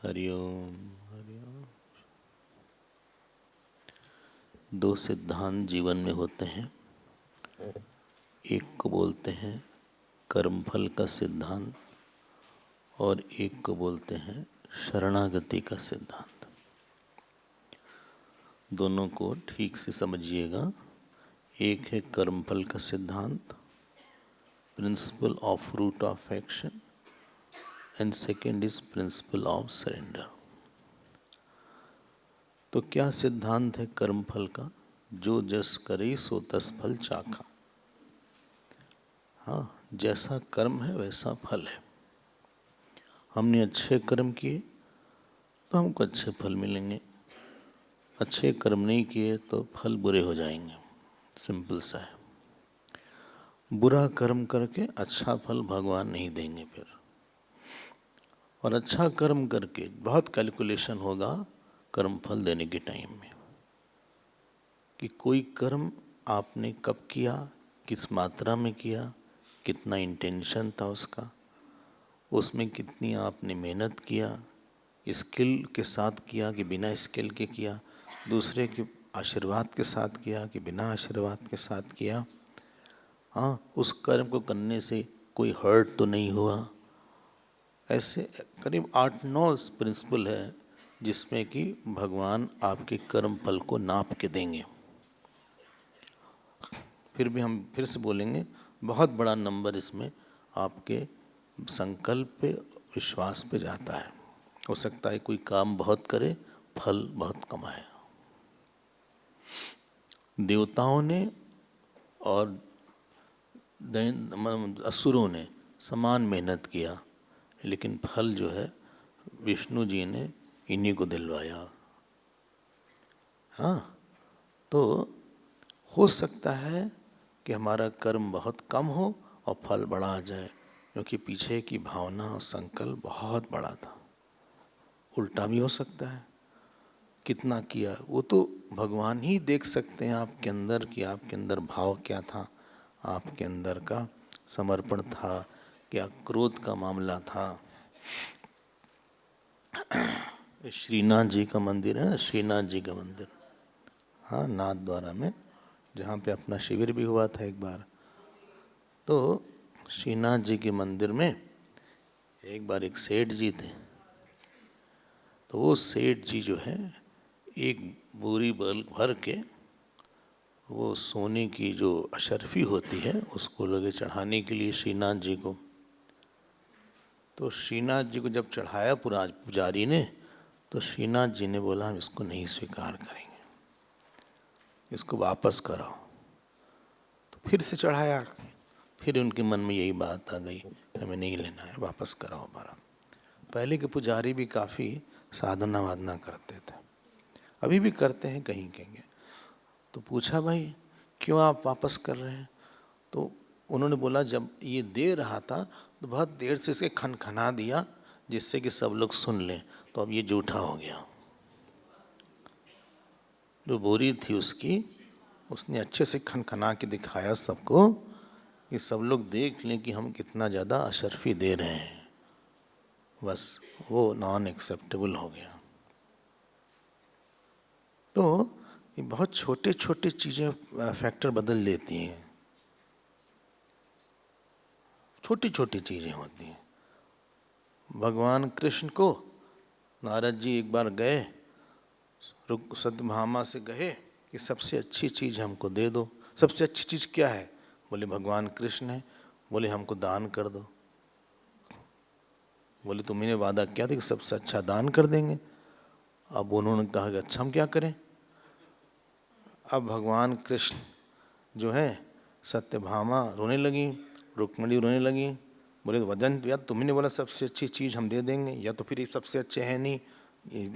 हरिओम हरिओम। दो सिद्धांत जीवन में होते हैं। एक को बोलते हैं कर्मफल का सिद्धांत और एक को बोलते हैं शरणागति का सिद्धांत। दोनों को ठीक से समझिएगा। एक है कर्मफल का सिद्धांत, principle of root of action, and second is principle of surrender. तो क्या सिद्धांत है कर्मफल का? जो जस करे सो तस फल चाखा। हाँ, जैसा कर्म है वैसा फल है। हमने अच्छे कर्म किए तो हमको अच्छे फल मिलेंगे, अच्छे कर्म नहीं किए तो फल बुरे हो जाएंगे। सिंपल सा है। बुरा कर्म करके अच्छा फल भगवान नहीं देंगे फिर, और अच्छा कर्म करके बहुत कैलकुलेशन होगा कर्म फल देने के टाइम में कि कोई कर्म आपने कब किया, किस मात्रा में किया, कितना इंटेंशन था उसका, उसमें कितनी आपने मेहनत किया, स्किल के साथ किया कि बिना स्किल के किया, दूसरे के आशीर्वाद के साथ किया कि बिना आशीर्वाद के साथ किया। हाँ, उस कर्म को करने से कोई हर्ट तो नहीं हुआ। ऐसे करीब 8-9 प्रिंसिपल है जिसमें कि भगवान आपके कर्म फल को नाप के देंगे। फिर भी हम फिर से बोलेंगे, बहुत बड़ा नंबर इसमें आपके संकल्प पे, विश्वास पे जाता है। हो सकता है कोई काम बहुत करे, फल बहुत कमाए। देवताओं ने और असुरों ने समान मेहनत किया, लेकिन फल जो है विष्णु जी ने इन्हीं को दिलवाया। हाँ, तो हो सकता है कि हमारा कर्म बहुत कम हो और फल बड़ा आ जाए, क्योंकि पीछे की भावना और संकल्प बहुत बड़ा था। उल्टा भी हो सकता है। कितना किया वो तो भगवान ही देख सकते हैं आपके अंदर, कि आपके अंदर भाव क्या था, आपके अंदर का समर्पण था, क्या क्रोध का मामला था। श्रीनाथ जी का मंदिर है ना, श्रीनाथ जी का मंदिर, हाँ, नाथ द्वारा में, जहाँ पे अपना शिविर भी हुआ था एक बार। तो श्रीनाथ जी के मंदिर में एक बार एक सेठ जी थे। तो वो सेठ जी जो है एक बोरी भर के वो सोने की जो अशर्फी होती है उसको लगे चढ़ाने के लिए श्रीनाथ जी को। तो श्रीनाथ जी को जब चढ़ाया पुजारी ने, तो श्रीनाथ जी ने बोला हम इसको नहीं स्वीकार करेंगे, इसको वापस कराओ। तो फिर से चढ़ाया, फिर उनके मन में यही बात आ गई, हमें नहीं लेना है, वापस कराओ हमारा। पहले के पुजारी भी काफ़ी साधना वादना करते थे, अभी भी करते हैं कहीं कहीं। तो पूछा भाई क्यों आप वापस कर रहे हैं? तो उन्होंने बोला जब ये दे रहा था तो बहुत देर से इसे खनखना दिया जिससे कि सब लोग सुन लें, तो अब ये जूठा हो गया। जो बोरी थी उसकी, उसने अच्छे से खनखना के दिखाया सबको कि सब लोग देख लें कि हम कितना ज़्यादा अशर्फी दे रहे हैं। बस वो नॉन एक्सेप्टेबल हो गया। तो ये बहुत छोटे छोटे चीज़ें फैक्टर बदल देती हैं, छोटी छोटी चीज़ें होती हैं। भगवान कृष्ण को नारद जी एक बार गए, सत्यभामा से गए कि सबसे अच्छी चीज़ हमको दे दो। सबसे अच्छी चीज़ क्या है? बोले भगवान कृष्ण है। बोले हमको दान कर दो। बोले तुमने वादा किया था कि सबसे अच्छा दान कर देंगे। अब उन्होंने कहा कि अच्छा हम क्या करें? अब भगवान कृष्ण जो है, सत्यभामा रोने लगी, रुक्मिणी रोने लगी। बोले वजन या तुमने बोला सबसे अच्छी चीज़ हम दे देंगे, या तो फिर ये सबसे अच्छे हैं नहीं,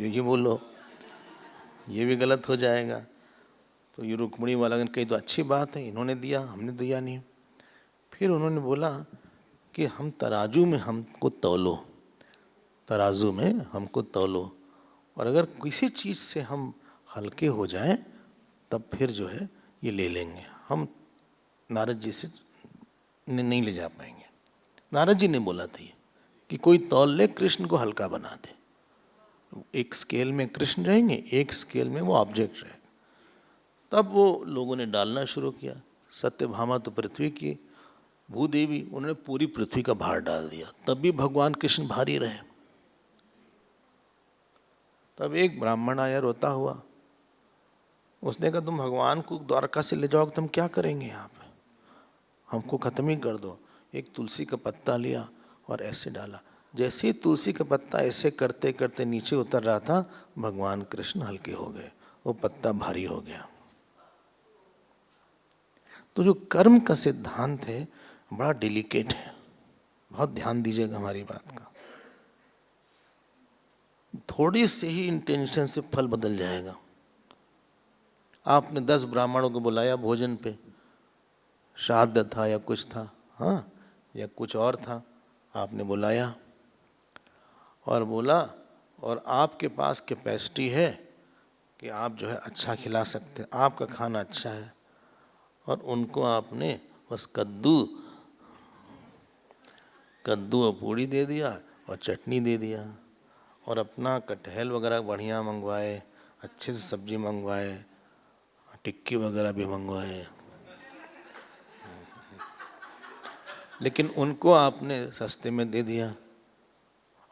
ये बोलो, ये भी गलत हो जाएगा। तो ये रुक्मिणी वाला कही तो अच्छी बात है, इन्होंने दिया हमने दिया नहीं। फिर उन्होंने बोला कि हम तराजू में हमको तौलो, तराजू में हमको तौलो, और अगर किसी चीज़ से हम हल्के हो जाएं तब फिर जो है ये ले लेंगे। हम नारद जी से नहीं ले जा पाएंगे। नारद जी ने बोला था ये कि कोई तौल ले, कृष्ण को हल्का बना दे। एक स्केल में कृष्ण रहेंगे, एक स्केल में वो ऑब्जेक्ट रहेगा। तब वो लोगों ने डालना शुरू किया। सत्यभामा तो पृथ्वी की भूदेवी, उन्होंने पूरी पृथ्वी का भार डाल दिया, तब भी भगवान कृष्ण भारी रहे। तब एक ब्राह्मण आया रोता हुआ, उसने कहा तुम भगवान को द्वारका से ले जाओगे, तुम क्या करेंगे यहाँ पे, हमको खत्म ही कर दो। एक तुलसी का पत्ता लिया और ऐसे डाला। जैसे ही तुलसी का पत्ता ऐसे करते करते नीचे उतर रहा था, भगवान कृष्ण हल्के हो गए, वो पत्ता भारी हो गया। तो जो कर्म का सिद्धांत है बड़ा डेलिकेट है, बहुत ध्यान दीजिएगा हमारी बात का। थोड़ी से ही इंटेंशन से फल बदल जाएगा। आपने 10 ब्राह्मणों को बुलाया भोजन पे, श्राद्ध था या कुछ था, हाँ, या कुछ और था, आपने बुलाया और बोला, और आपके पास कैपेसिटी है कि आप जो है अच्छा खिला सकते हैं, आपका खाना अच्छा है, और उनको आपने बस कद्दू और पूड़ी दे दिया और चटनी दे दिया, और अपना कटहल वगैरह बढ़िया मंगवाए, अच्छे से सब्जी मंगवाए, टिक्की वगैरह भी मंगवाए, लेकिन उनको आपने सस्ते में दे दिया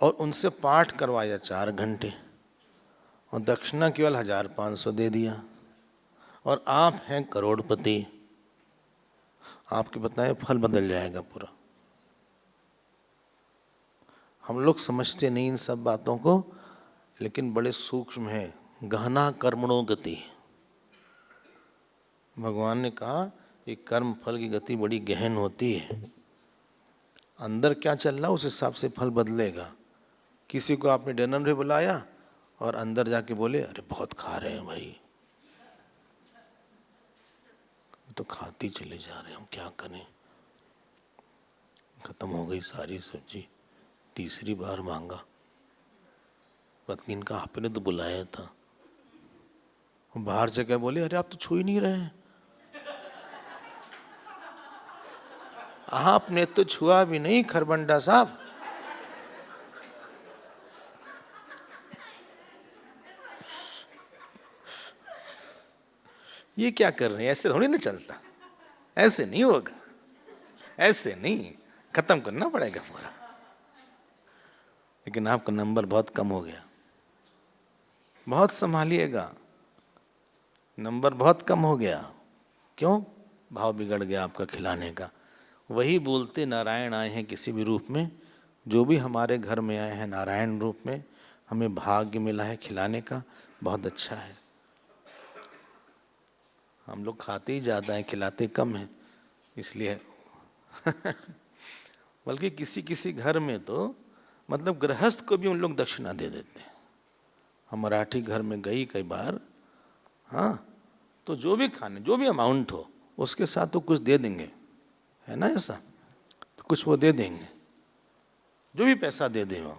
और उनसे पाठ करवाया 4 घंटे, और दक्षिणा केवल 1500 दे दिया, और आप हैं करोड़पति। आपके बताए फल बदल जाएगा पूरा। हम लोग समझते नहीं इन सब बातों को, लेकिन बड़े सूक्ष्म है। गहना कर्मणों गति, भगवान ने कहा कि कर्म फल की गति बड़ी गहन होती है। अंदर क्या चल रहा है उस हिसाब से फल बदलेगा। किसी को आपने डिनर में बुलाया और अंदर जाके बोले अरे बहुत खा रहे हैं भाई, तो खाती चले जा रहे हैं, हम क्या करें, खत्म हो गई सारी सब्जी। तीसरी बार मांगा, पत्नी ने कहा आपने तो बुलाया था। बाहर से क्या बोले, अरे आप तो छू ही नहीं रहे हैं, आपने तो छुआ भी नहीं खरबंडा साहब। ये क्या कर रहे हैं, ऐसे थोड़ी ना चलता, ऐसे नहीं होगा, ऐसे नहीं, खत्म करना पड़ेगा पूरा। लेकिन आपका नंबर बहुत कम हो गया, बहुत संभालिएगा, नंबर बहुत कम हो गया। क्यों? भाव बिगड़ गया आपका खिलाने का। वही बोलते नारायण आए हैं किसी भी रूप में, जो भी हमारे घर में आए हैं नारायण रूप में, हमें भाग्य मिला है खिलाने का, बहुत अच्छा है। हम लोग खाते ही ज़्यादा हैं, खिलाते कम हैं, इसलिए बल्कि किसी किसी घर में तो मतलब गृहस्थ को भी उन लोग दक्षिणा दे देते हैं। हम मराठी घर में गई कई बार, हाँ, तो जो भी खाने, जो भी अमाउंट हो उसके साथ तो कुछ दे देंगे, है ना ऐसा, तो कुछ वो दे देंगे, जो भी पैसा दे दें वो।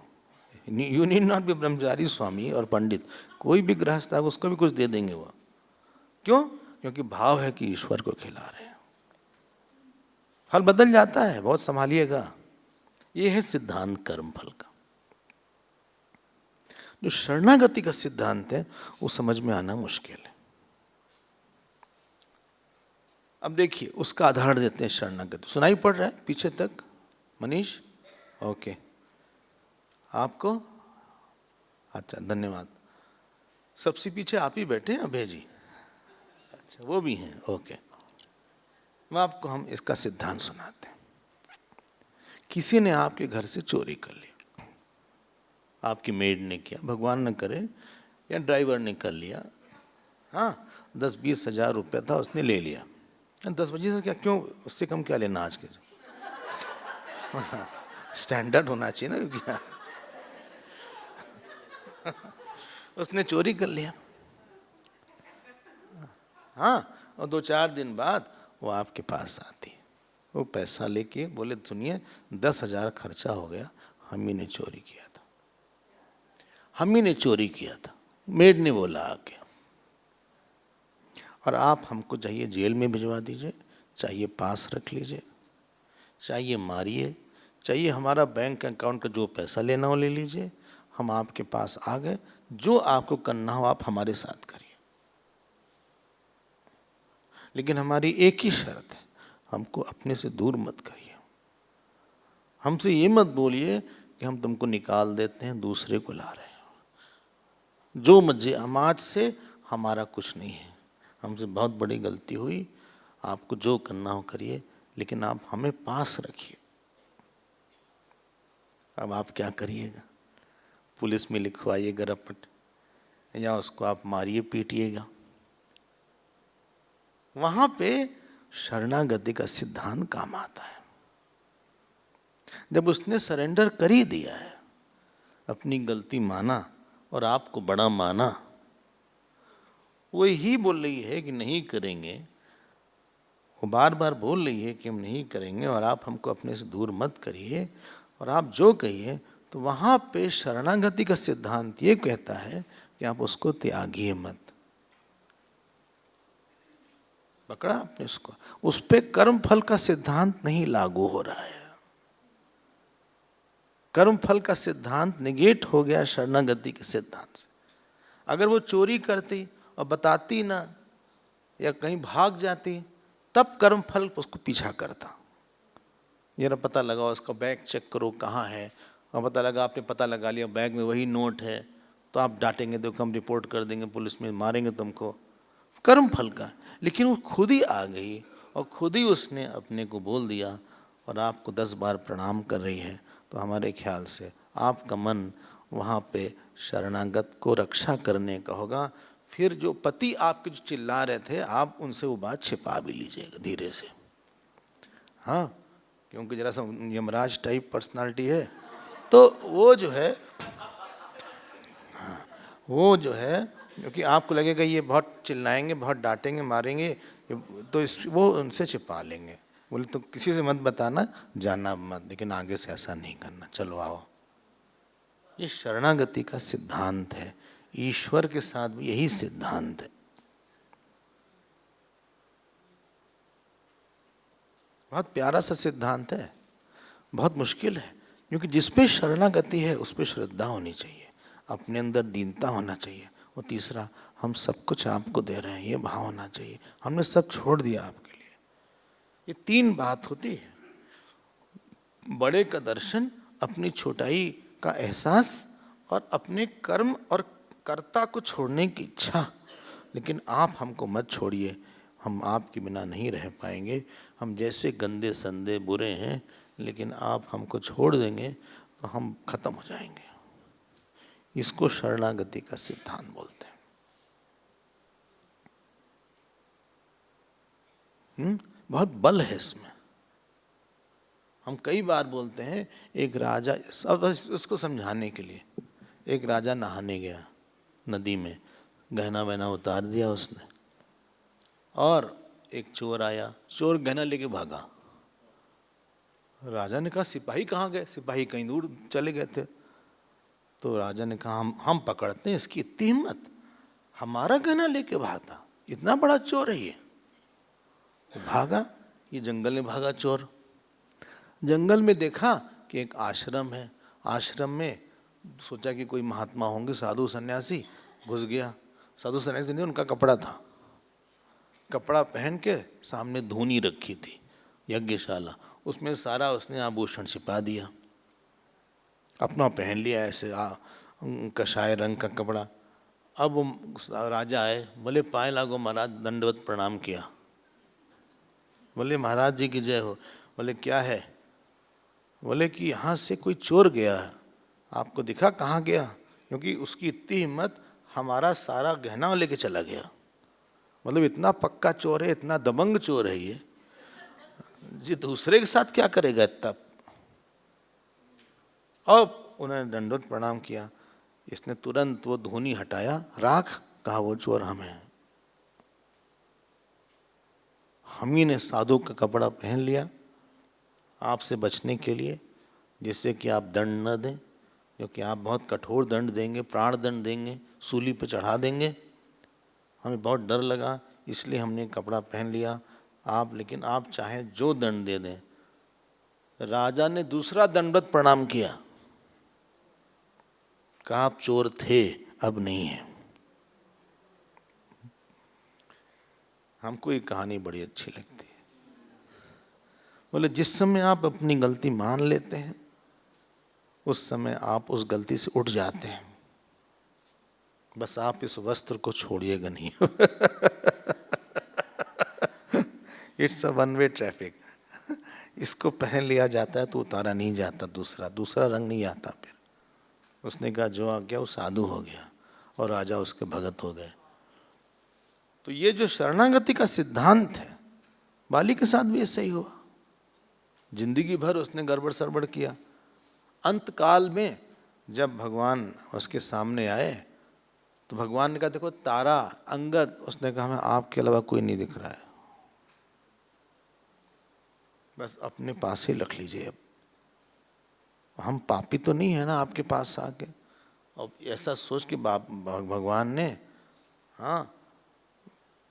यू नीड नॉट बी ब्रह्मचारी स्वामी और पंडित, कोई भी गृहस्थ है उसको भी कुछ दे देंगे वो। क्यों? क्योंकि भाव है कि ईश्वर को खिला रहे हैं। फल बदल जाता है, बहुत संभालिएगा। ये है सिद्धांत कर्म फल का। जो शरणागति का सिद्धांत है वो समझ में आना मुश्किल है। अब देखिए उसका आधार देते हैं शरणागति। सुनाई पड़ रहा है पीछे तक मनीष? ओके, आपको अच्छा धन्यवाद। सबसे पीछे आप ही बैठे हैं अभय जी? अच्छा वो भी हैं, ओके। मैं आपको हम इसका सिद्धांत सुनाते हैं। किसी ने आपके घर से चोरी कर लिया, आपकी मेड ने किया, भगवान न करे, या ड्राइवर ने कर लिया, हाँ, 10-20 हज़ार रुपया था उसने ले लिया। 10 बजे से क्या, क्यों, उससे कम क्या लेना आज के, स्टैंडर्ड होना चाहिए ना क्या। उसने चोरी कर लिया, हाँ, और 2-4 दिन बाद वो आपके पास आती है, वो पैसा लेके बोले सुनिए 10,000 खर्चा हो गया, हम ही ने चोरी किया था, हम ही ने चोरी किया था, मेड ने बोला आके, और आप हमको चाहिए जेल में भिजवा दीजिए, चाहिए पास रख लीजिए, चाहिए मारिए, चाहिए हमारा बैंक अकाउंट का जो पैसा लेना हो ले लीजिए, हम आपके पास आ गए, जो आपको करना हो आप हमारे साथ करिए, लेकिन हमारी एक ही शर्त है, हमको अपने से दूर मत करिए। हमसे ये मत बोलिए कि हम तुमको निकाल देते हैं, दूसरे को ला रहे हैं। जो मजे समाज से हमारा कुछ नहीं है, हमसे बहुत बड़ी गलती हुई, आपको जो करना हो करिए, लेकिन आप हमें पास रखिए। अब आप क्या करिएगा? पुलिस में लिखवाइएगा रपट, या उसको आप मारिए पीटिएगा। वहां पे शरणागति का सिद्धांत काम आता है। जब उसने सरेंडर कर ही दिया है, अपनी गलती माना और आपको बड़ा माना, वो ही बोल रही है कि नहीं करेंगे, वो बार बार बोल रही है कि हम नहीं करेंगे और आप हमको अपने से दूर मत करिए और आप जो कहिए, तो वहाँ पे शरणागति का सिद्धांत ये कहता है कि आप उसको त्यागिए मत। पकड़ा आपने उसको? उस पे कर्म फल का सिद्धांत नहीं लागू हो रहा है। कर्म फल का सिद्धांत निगेट हो गया शरणागति के सिद्धांत से। अगर वो चोरी करती और बताती ना, या कहीं भाग जाती, तब कर्म फल उसको पीछा करता। जरा पता लगाओ, उसका बैग चेक करो कहाँ है, और पता लगा, आपने पता लगा लिया बैग में वही नोट है, तो आप डांटेंगे, तो हम रिपोर्ट कर देंगे, पुलिस में मारेंगे तुमको। कर्म फल का। लेकिन वो खुद ही आ गई और खुद ही उसने अपने को बोल दिया और आपको 10 बार प्रणाम कर रही है, तो हमारे ख्याल से आपका मन वहाँ पे शरणागत को रक्षा करने का होगा। फिर जो पति आपके जो चिल्ला रहे थे, आप उनसे वो बात छिपा भी लीजिएगा धीरे से। हाँ, क्योंकि जरा सा यमराज टाइप पर्सनालिटी है, तो वो जो है, हाँ, वो जो है, क्योंकि आपको लगेगा ये बहुत चिल्लाएंगे, बहुत डांटेंगे, मारेंगे, तो वो उनसे छिपा लेंगे। बोले तो किसी से मत बताना, जाना मत, लेकिन आगे से ऐसा नहीं करना, चलो आओ। ये शरणागति का सिद्धांत है। ईश्वर के साथ भी यही सिद्धांत है। बहुत प्यारा सा सिद्धांत है, बहुत मुश्किल है, क्योंकि जिस पे शरणागति है उस पे श्रद्धा होनी चाहिए, अपने अंदर दीनता होना चाहिए, और तीसरा, हम सब कुछ आपको दे रहे हैं, ये भाव होना चाहिए, हमने सब छोड़ दिया आपके लिए। ये 3 बात होती है। बड़े का दर्शन, अपनी छोटाई का एहसास, और अपने कर्म और कर्ता को छोड़ने की इच्छा। लेकिन आप हमको मत छोड़िए, हम आपके बिना नहीं रह पाएंगे, हम जैसे गंदे संदे बुरे हैं, लेकिन आप हमको छोड़ देंगे तो हम खत्म हो जाएंगे। इसको शरणागति का सिद्धांत बोलते हैं। बहुत बल है इसमें। हम कई बार बोलते हैं, एक राजा, सब इसको समझाने के लिए, एक राजा नहाने गया नदी में, गहना वहना उतार दिया उसने, और एक चोर आया, चोर गहना लेके भागा। राजा ने कहा सिपाही कहाँ गए? सिपाही कहीं दूर चले गए थे। तो राजा ने कहा हम पकड़ते हैं, इसकी इतनी हिम्मत, हमारा गहना लेके भागा, इतना बड़ा चोर है ये। भागा, ये जंगल में भागा चोर। जंगल में देखा कि एक आश्रम है, आश्रम में सोचा कि कोई महात्मा होंगे, साधु सन्यासी, घुस गया। साधु सन्यासी नहीं, उनका कपड़ा था, कपड़ा पहन के सामने धूनी रखी थी, यज्ञशाला, उसमें सारा उसने आभूषण छिपा दिया, अपना पहन लिया ऐसे कषाय रंग का कपड़ा। अब राजा आए, बोले पाए लागो महाराज, दंडवत प्रणाम किया। बोले महाराज जी की जय हो। बोले क्या है? बोले कि यहाँ से कोई चोर गया है, आपको दिखा कहाँ गया? क्योंकि उसकी इतनी हिम्मत, हमारा सारा गहना लेके चला गया। मतलब इतना पक्का चोर है, इतना दबंग चोर है ये, जी दूसरे के साथ क्या करेगा तब। अब उन्होंने दंडवत प्रणाम किया, इसने तुरंत वो धूनी हटाया, राख, कहा वो चोर हम हैं। हम ही ने साधु का कपड़ा पहन लिया आपसे बचने के लिए, जिससे कि आप दंड न दें, क्योंकि आप बहुत कठोर दंड देंगे, प्राण दंड देंगे, सूली पे चढ़ा देंगे। हमें बहुत डर लगा, इसलिए हमने कपड़ा पहन लिया। आप, लेकिन आप चाहें जो दंड दे दें। राजा ने दूसरा दंडवत प्रणाम किया, कहा आप चोर थे, अब नहीं है। हमको ये कहानी बड़ी अच्छी लगती है। बोले जिस समय आप अपनी गलती मान लेते हैं उस समय आप उस गलती से उठ जाते हैं। बस आप इस वस्त्र को छोड़िएगा नहीं। It's a one way traffic. इसको पहन लिया जाता है तो उतारा नहीं जाता, दूसरा रंग नहीं आता। फिर उसने कहा जो आ गया वो साधु हो गया और राजा उसके भगत हो गए। तो ये जो शरणागति का सिद्धांत है, बाली के साथ भी ऐसा ही हुआ। जिंदगी भर उसने गड़बड़ सड़बड़ किया। अंत काल में जब भगवान उसके सामने आए तो भगवान ने कहा देखो तारा, अंगद, उसने कहा हमें आपके अलावा कोई नहीं दिख रहा है, बस अपने पास ही रख लीजिए। अब हम पापी तो नहीं है ना आपके पास आके। और ऐसा सोच के भगवान ने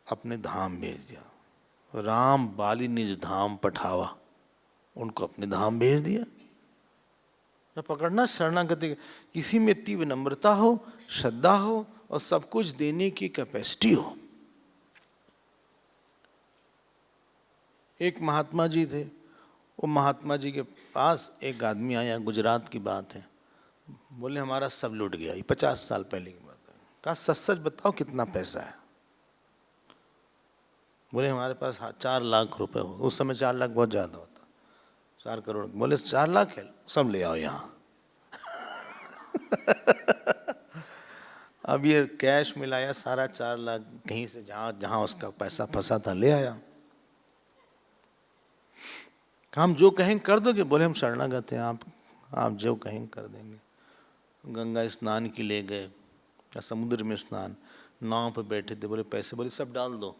अपने धाम भेज दिया। राम बाली निज धाम पठावा, उनको अपने धाम भेज दिया। तो पकड़ना शरणागति, किसी में तीव्र नम्रता हो, श्रद्धा हो और सब कुछ देने की कैपेसिटी हो। एक महात्मा जी थे, वो महात्मा जी के पास एक आदमी आया, गुजरात की बात है। बोले हमारा सब लूट गया, ये 50 साल पहले की बात है। कहा सच सच बताओ कितना पैसा है। बोले हमारे पास 4 लाख रुपए हो। उस समय 4 लाख बहुत ज़्यादा होता, 4 करोड़। बोले 4 लाख है, सब ले आओ यहाँ। अब ये कैश मिलाया सारा 4 लाख, कहीं से जहाँ जहाँ उसका पैसा फंसा था ले आया। हम जो कहें कर दोगे? बोले हम शरणागत हैं, आप जो कहें कर देंगे। गंगा स्नान की ले गए या समुद्र में स्नान, नाव पर बैठे थे। बोले पैसे, बोले सब डाल दो,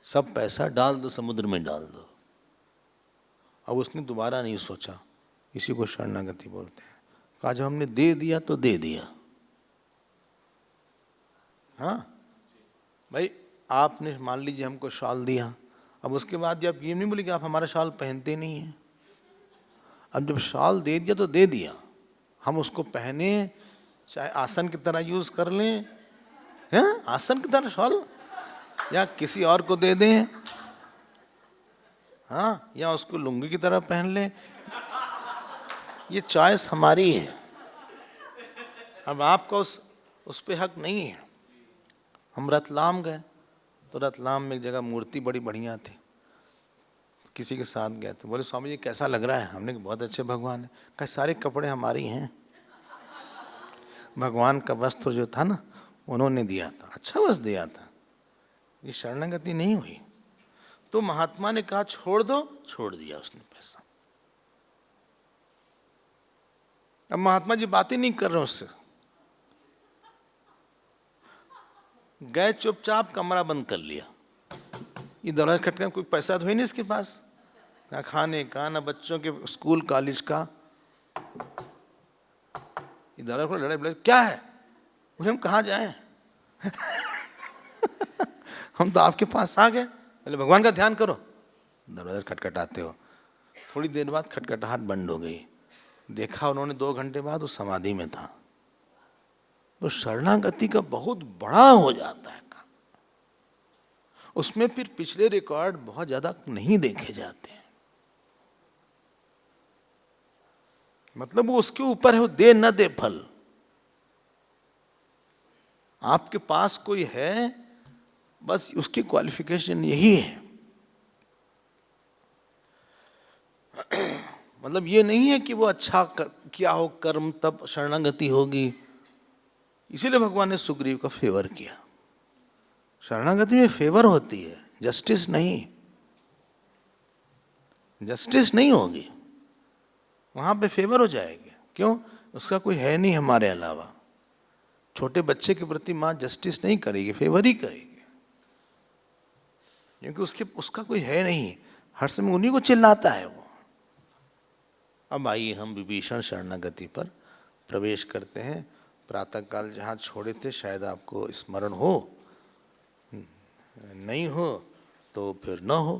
सब पैसा डाल दो, समुद्र में डाल दो। अब उसने दोबारा नहीं सोचा। इसी को शरणागति बोलते हैं। कहा जब हमने दे दिया तो दे दिया। हाँ भाई, आपने मान लीजिए हमको शॉल दिया, अब उसके बाद आप ये नहीं बोले कि आप हमारा शॉल पहनते नहीं हैं। अब जब शॉल दे दिया तो दे दिया, हम उसको पहने, चाहे आसन की तरह यूज कर लें, हैं आसन की तरह शॉल, या किसी और को दे दें, हाँ, या उसको लुंगी की तरह पहन लें, ये चॉइस हमारी है। अब आपका उस पे हक नहीं है। हम रतलाम गए तो रतलाम में एक जगह मूर्ति बड़ी बढ़िया थी, किसी के साथ गए थे। बोले स्वामी जी कैसा लग रहा है? हमने कहा बहुत अच्छे भगवान है। कहा सारे कपड़े हमारी हैं, भगवान का वस्त्र जो था ना उन्होंने दिया था, अच्छा वस्त्र दिया था, ये शरणागति नहीं हुई। तो महात्मा ने कहा छोड़ दो, छोड़ दिया उसने पैसा। अब महात्मा जी बात ही नहीं कर रहे उससे, गए चुपचाप, कमरा बंद कर लिया। ये दरवाजा खटखटा, कोई पैसा तो है नहीं इसके पास, ना खाने का, ना बच्चों के स्कूल कॉलेज का। ये दरवाजा खोल, लड़ाई, क्या है? बोले हम कहाँ जाएं? हम तो आपके पास आ गए। बोले भगवान का ध्यान करो। दरवाजा खटखटाते हो, थोड़ी देर बाद खटखटाहट बंद हो गई। देखा उन्होंने 2 घंटे बाद वो समाधि में था। तो शरणागति का बहुत बड़ा हो जाता है काम। उसमें फिर पिछले रिकॉर्ड बहुत ज्यादा नहीं देखे जाते हैं। मतलब वो उसके ऊपर है, वो दे न दे फल। आपके पास कोई है, बस उसकी क्वालिफिकेशन यही है। मतलब ये नहीं है कि वो अच्छा किया हो कर्म तब शरणागति होगी। इसीलिए भगवान ने सुग्रीव का फेवर किया। शरणागति में फेवर होती है, जस्टिस नहीं। जस्टिस नहीं होगी, वहां पे फेवर हो जाएगी। क्यों? उसका कोई है नहीं हमारे अलावा। छोटे बच्चे के प्रति माँ जस्टिस नहीं करेगी, फेवर ही करेगी, क्योंकि उसका कोई है नहीं। हर समय उन्हीं को चिल्लाता है वो। अब आइए हम विभीषण शरणागति पर प्रवेश करते हैं। प्रातःकाल जहाँ छोड़े थे शायद आपको स्मरण हो, नहीं हो तो फिर न हो।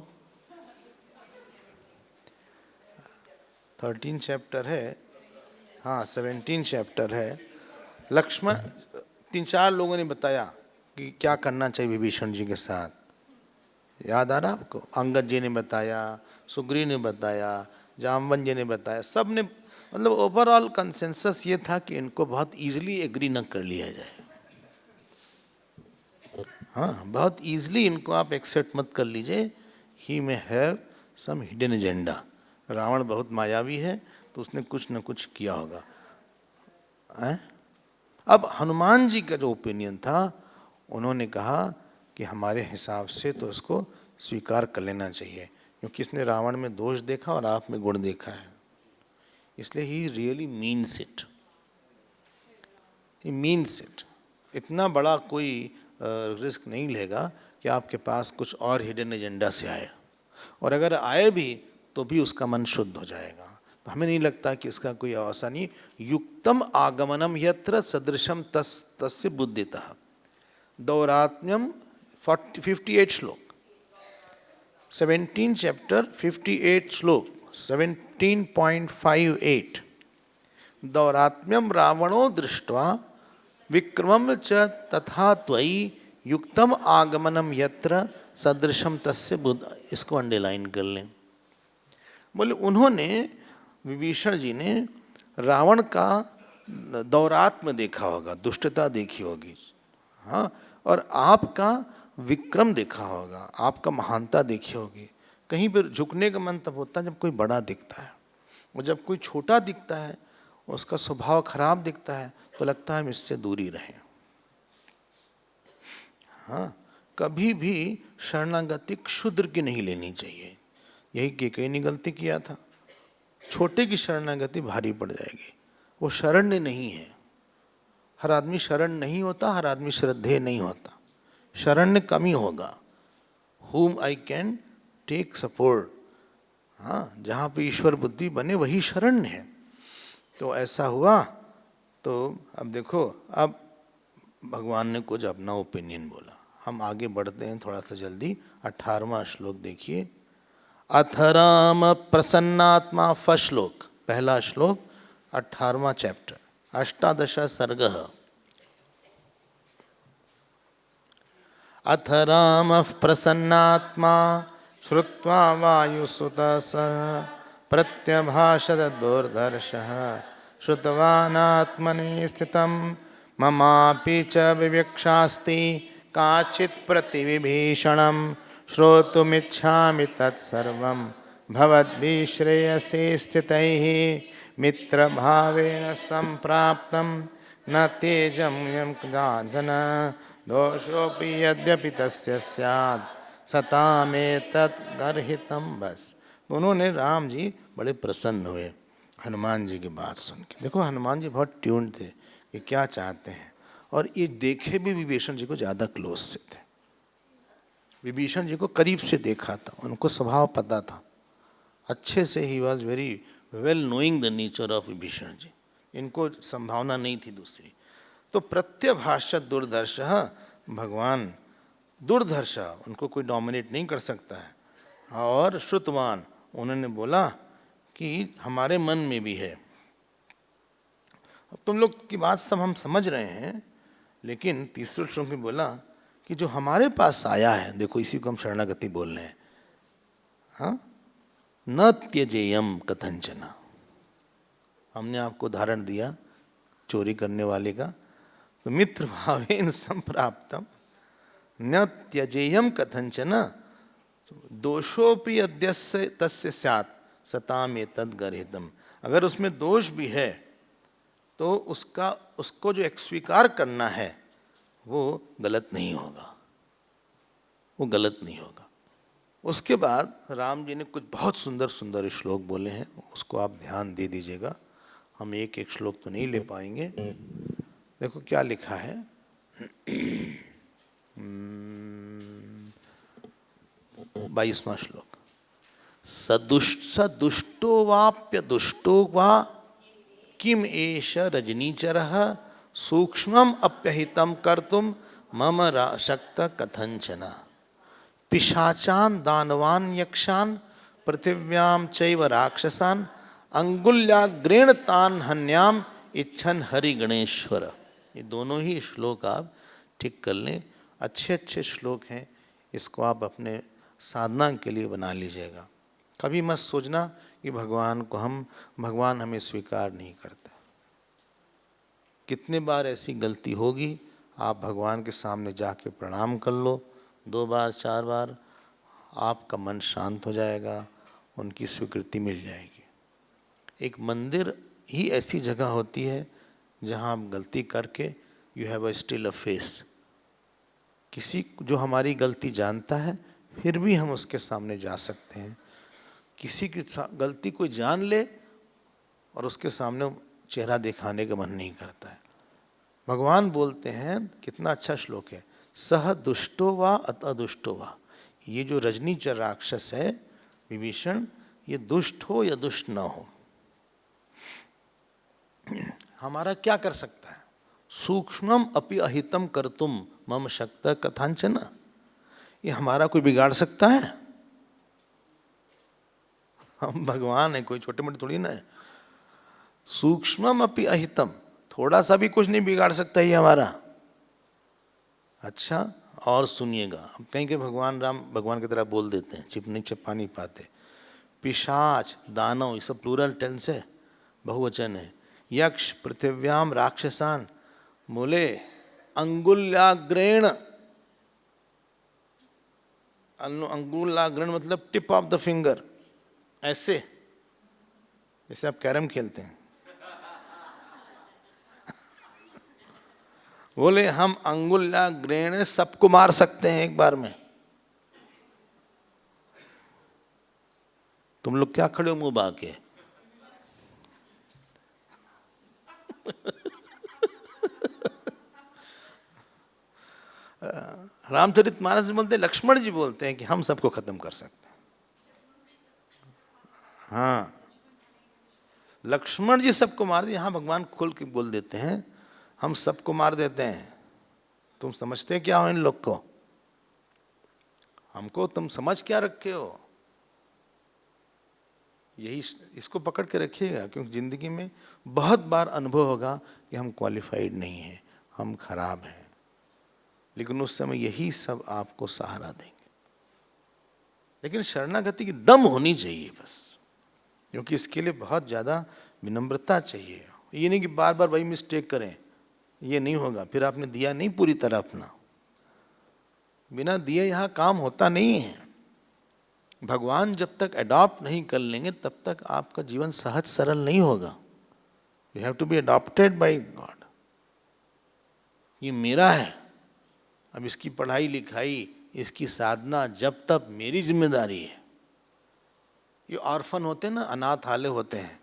13 चैप्टर है, हाँ 17 चैप्टर है। लक्ष्मण, 3-4 लोगों ने बताया कि क्या करना चाहिए विभीषण जी के साथ, याद आ रहा आपको? अंगद जी ने बताया, सुग्रीव ने बताया, जामवन जी ने बताया, सब ने, मतलब ओवरऑल कंसेंसस ये था कि इनको बहुत इजीली एग्री न कर लिया जाए। हाँ, बहुत इजीली इनको आप एक्सेप्ट मत कर लीजिए, he may have some hidden agenda. Ravana बहुत मायावी है, तो उसने कुछ न कुछ किया होगा। अब हनुमान जी का जो ओपिनियन था, उन्होंने कहा कि हमारे हिसाब से तो इसको स्वीकार कर लेना चाहिए, क्योंकि इसने रावण में दोष देखा और आप में गुण देखा है, इसलिए he really means it, he means it. इतना बड़ा कोई रिस्क नहीं लेगा कि आपके पास कुछ और हिडन एजेंडा से आए, और अगर आए भी तो भी उसका मन शुद्ध हो जाएगा। तो हमें नहीं लगता कि इसका कोई अवसर नहीं। युक्तम आगमनम यत्र सदृशम तस्य बुद्धितः, दौरात्म्यम 58 श्लोक, 17 चैप्टर 58 श्लोक 17.58। दौरात्म्यम रावणो दृष्ट्वा विक्रमम च तथा त्वयि युक्तम आगमनम यत्र सदृशम तस्य बुद्ध। इसको अंडरलाइन कर लें। बोले उन्होंने, विभीषण जी ने रावण का दौरात्म्य देखा होगा, दुष्टता देखी होगी, हाँ, और आपका विक्रम देखा होगा, आपका महानता देखी होगी। कहीं पर झुकने का मन तब होता है जब कोई बड़ा दिखता है, और जब कोई छोटा दिखता है, उसका स्वभाव खराब दिखता है, तो लगता है हम इससे दूरी रहें। हाँ, कभी भी शरणागति क्षुद्र की नहीं लेनी चाहिए। यही कैकेयी ने गलती किया था। छोटे की शरणागति भारी पड़ जाएगी। वो शरण्य नहीं है। हर आदमी शरण नहीं होता, हर आदमी श्रद्धेय नहीं होता। शरण्य कम ही होगा। whom I can take support, हाँ, जहाँ पे ईश्वर बुद्धि बने वही शरण्य है। तो ऐसा हुआ। तो अब देखो, अब भगवान ने कुछ अपना ओपिनियन बोला। हम आगे बढ़ते हैं थोड़ा सा जल्दी। 18वां श्लोक देखिए। अथ राम प्रसन्नात्मा, फर्स्ट श्लोक, पहला श्लोक, 18वां चैप्टर, 18 सर्गः। अथ राम प्रसन्नात्मा श्रुत्वा वायुसुतः सः प्रत्यभाषत दुर्धर्षः श्रुतवानात्मनि स्थितं ममापि च विवक्षास्ति काचित् प्रतिविभीषणं श्रोतुमिच्छामि तत्सर्वं भवद्भिः श्रेयसे स्थितैः मित्रभावेन सम्प्राप्तं न तेजं यं जाधन दोषोऽपि यद्यपि तस्य स्यात् सतामेतत् गर्हितं। बस उन्होंने, राम जी बड़े प्रसन्न हुए हनुमान जी की बात सुन के। देखो हनुमान जी बहुत ट्यून्ड थे कि क्या चाहते हैं, और ये देखे भी विभीषण जी को ज़्यादा क्लोज से थे। विभीषण जी को करीब से देखा था, उनको स्वभाव पता था अच्छे से। He was very well knowing the nature of Vibhishan ji. इनको संभावना नहीं थी दूसरी। तो प्रत्यभाषत दुर्धर्ष, भगवान दुर्धर्ष, उनको कोई डोमिनेट नहीं कर सकता है। और श्रुतवान, उन्होंने बोला कि हमारे मन में भी है। अब तुम लोग की बात सब हम समझ रहे हैं, लेकिन तीसरे श्लोक में बोला कि जो हमारे पास आया है, देखो इसी को हम शरणागति बोल रहे हैं, हाँ, न त्यजेयम कथंचना। हमने आपको उदाहरण दिया चोरी करने वाले का। तो मित्र भावेन संप्राप्तम न त्यजेयम कथंचन दोषोपि यद्यस्य तस्य स्यात् सताम एतद् गर्हितम्। अगर उसमें दोष भी है तो उसको जो स्वीकार करना है वो गलत नहीं होगा, वो गलत नहीं होगा। उसके बाद राम जी ने कुछ बहुत सुंदर सुंदर श्लोक बोले हैं, उसको आप ध्यान दे दीजिएगा। हम एक एक श्लोक तो नहीं ले पाएंगे। देखो क्या लिखा है। 22वां श्लोक। सदुष्टो वाप्य दुष्टो वा किम एष रजनीचरः सूक्ष्मम अप्यहितम कर्तुम मम शक्त कथंचन पिशाचान दानवान यक्षान पृथिव्याम चैव राक्षसान अंगुल्याग्रेण तान हन्याम इच्छन हरि गणेश्वर। ये दोनों ही श्लोक आप ठीक कर लें, अच्छे अच्छे श्लोक हैं, इसको आप अपने साधना के लिए बना लीजिएगा। कभी मत सोचना कि भगवान हमें स्वीकार नहीं करता। कितने बार ऐसी गलती होगी, आप भगवान के सामने जाके प्रणाम कर लो, 2 बार 4 बार, आपका मन शांत हो जाएगा, उनकी स्वीकृति मिल जाएगी। एक मंदिर ही ऐसी जगह होती है जहाँ आप गलती करके you have a still a face. किसी जो हमारी गलती जानता है फिर भी हम उसके सामने जा सकते हैं। किसी की गलती कोई जान ले और उसके सामने चेहरा दिखाने का मन नहीं करता है। भगवान बोलते हैं, कितना अच्छा श्लोक है, सह दुष्टो वा अत अदुष्टो वा। ये जो रजनीचर राक्षस है विभीषण, ये दुष्ट हो या दुष्ट न हो, हमारा क्या कर सकता है? सूक्ष्मम अपि अहितम कर्तुम मम शक्तः कथांचन। ये हमारा कोई बिगाड़ सकता है? हम भगवान है, कोई छोटे मोटे थोड़ी ना है। सूक्ष्मम अपि अहितम, थोड़ा सा भी कुछ नहीं बिगाड़ सकता ये हमारा। अच्छा, और सुनिएगा, अब कहीं के भगवान राम भगवान की तरह बोल देते हैं, छिप नहीं छिपा नहीं पाते। पिशाच, दानव, ये सब प्लूरल टेंस है, बहुवचन है। यक्ष, पृथिव्याम राक्षसान, बोले अंगुल्याग्रेण, अंगुल्याग्रेण मतलब टिप ऑफ द फिंगर, ऐसे जैसे आप कैरम खेलते हैं। बोले हम अंगुल्याग्रेण सबको मार सकते हैं एक बार में। तुम लोग क्या खड़े हो मुंह बाके? रामचरितमानस बोलते हैं, लक्ष्मण जी बोलते हैं कि हम सबको खत्म कर सकते हैं। हाँ, लक्ष्मण जी सबको मार दिया। हाँ, भगवान खोल के बोल देते हैं हम सबको मार देते हैं। तुम समझते क्या हो इन लोग को? हमको तुम समझ क्या रखे हो? यही इसको पकड़ के रखिएगा, क्योंकि जिंदगी में बहुत बार अनुभव होगा कि हम क्वालिफाइड नहीं हैं, हम खराब हैं, लेकिन उस समय यही सब आपको सहारा देंगे। लेकिन शरणागति की दम होनी चाहिए बस, क्योंकि इसके लिए बहुत ज़्यादा विनम्रता चाहिए। ये नहीं कि बार बार वही मिस्टेक करें, ये नहीं होगा, फिर आपने दिया नहीं पूरी तरह अपना। बिना दिए यहाँ काम होता नहीं है। भगवान जब तक अडॉप्ट नहीं कर लेंगे तब तक आपका जीवन सहज सरल नहीं होगा। You have to be adopted by God. ये मेरा है, अब इसकी पढ़ाई लिखाई, इसकी साधना जब तक मेरी जिम्मेदारी है। ये ऑर्फन होते हैं ना, अनाथालय होते हैं,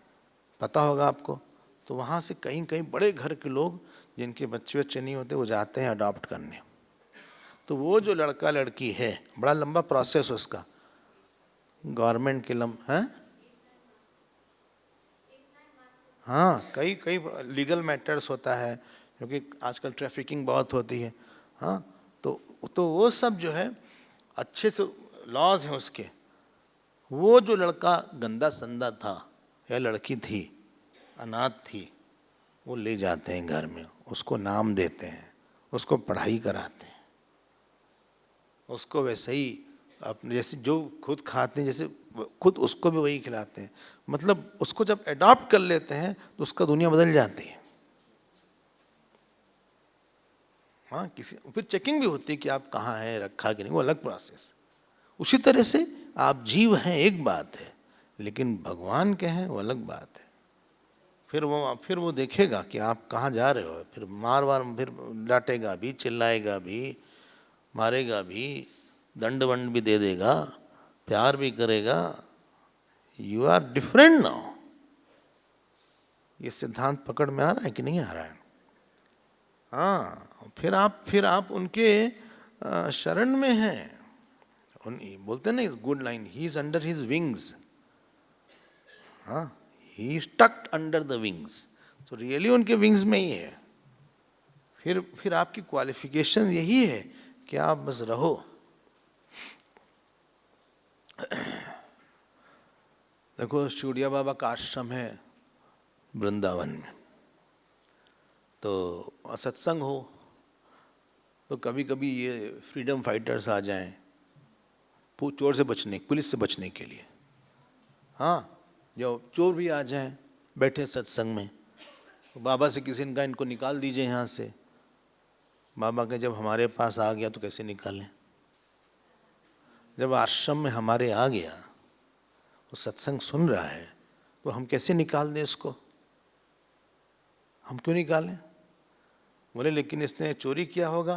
पता होगा आपको, तो वहाँ से कहीं कहीं बड़े घर के लोग जिनके बच्चे नहीं होते वो जाते हैं अडॉप्ट करने। तो वो जो लड़का लड़की है, बड़ा लंबा प्रोसेस उसका, गवर्नमेंट के हैं। हाँ, कई कई लीगल मैटर्स होता है, क्योंकि आजकल ट्रैफिकिंग बहुत होती है। हाँ, तो वो सब जो है अच्छे से लॉज हैं उसके। वो जो लड़का गंदा संदा था या लड़की थी, अनाथ थी, वो ले जाते हैं घर में, उसको नाम देते हैं, उसको पढ़ाई कराते हैं, उसको वैसे ही अपने जैसे जो खुद खाते हैं जैसे खुद उसको भी वही खिलाते हैं। मतलब उसको जब अडॉप्ट कर लेते हैं तो उसका दुनिया बदल जाती है। हाँ, किसी फिर चेकिंग भी होती है कि आप कहाँ हैं, रखा कि नहीं, वो अलग प्रोसेस। उसी तरह से आप जीव हैं एक बात है, लेकिन भगवान के हैं वो अलग बात है। फिर वो देखेगा कि आप कहाँ जा रहे हो, फिर फिर डांटेगा भी, चिल्लाएगा भी, मारेगा भी, दंड वंड भी दे देगा, प्यार भी करेगा। You are different now. ये सिद्धांत पकड़ में आ रहा है कि नहीं आ रहा है? हाँ, फिर आप उनके शरण में हैं। बोलते हैं ना, good line, he is under his wings. हाँ, he is tucked under the wings, तो रियली उनके विंग्स में ही है। फिर आपकी क्वालिफिकेशन यही है कि आप बस रहो। देखो, शिवड़िया बाबा का आश्रम है वृंदावन में, तो सत्संग हो, तो कभी कभी ये फ्रीडम फाइटर्स आ जाएं चोर से बचने, पुलिस से बचने के लिए। हाँ, जो चोर भी आ जाएं बैठे सत्संग में, तो बाबा से किसी ने कहा इनको निकाल दीजिए यहाँ से। बाबा के जब हमारे पास आ गया तो कैसे निकालें? जब आश्रम में हमारे आ गया, वो सत्संग सुन रहा है, तो हम कैसे निकाल दें इसको? हम क्यों निकालें? बोले लेकिन इसने चोरी किया होगा।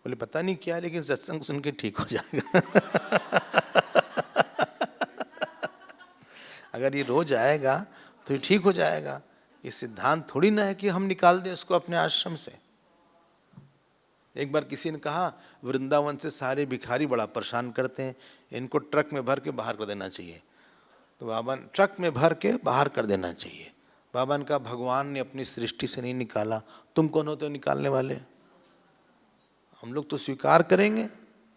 बोले पता नहीं क्या, लेकिन सत्संग सुन के ठीक हो जाएगा। अगर ये रोज आएगा तो ये ठीक हो जाएगा। ये सिद्धांत थोड़ी ना है कि हम निकाल दें इसको अपने आश्रम से। एक बार किसी ने कहा वृंदावन से सारे भिखारी बड़ा परेशान करते हैं, इनको ट्रक में भर के बाहर कर देना चाहिए। तो बाबा ने ट्रक में भर के बाहर कर देना चाहिए। बाबा ने कहा भगवान ने अपनी सृष्टि से नहीं निकाला, तुम कौन होते हो निकालने वाले? हम लोग तो स्वीकार करेंगे,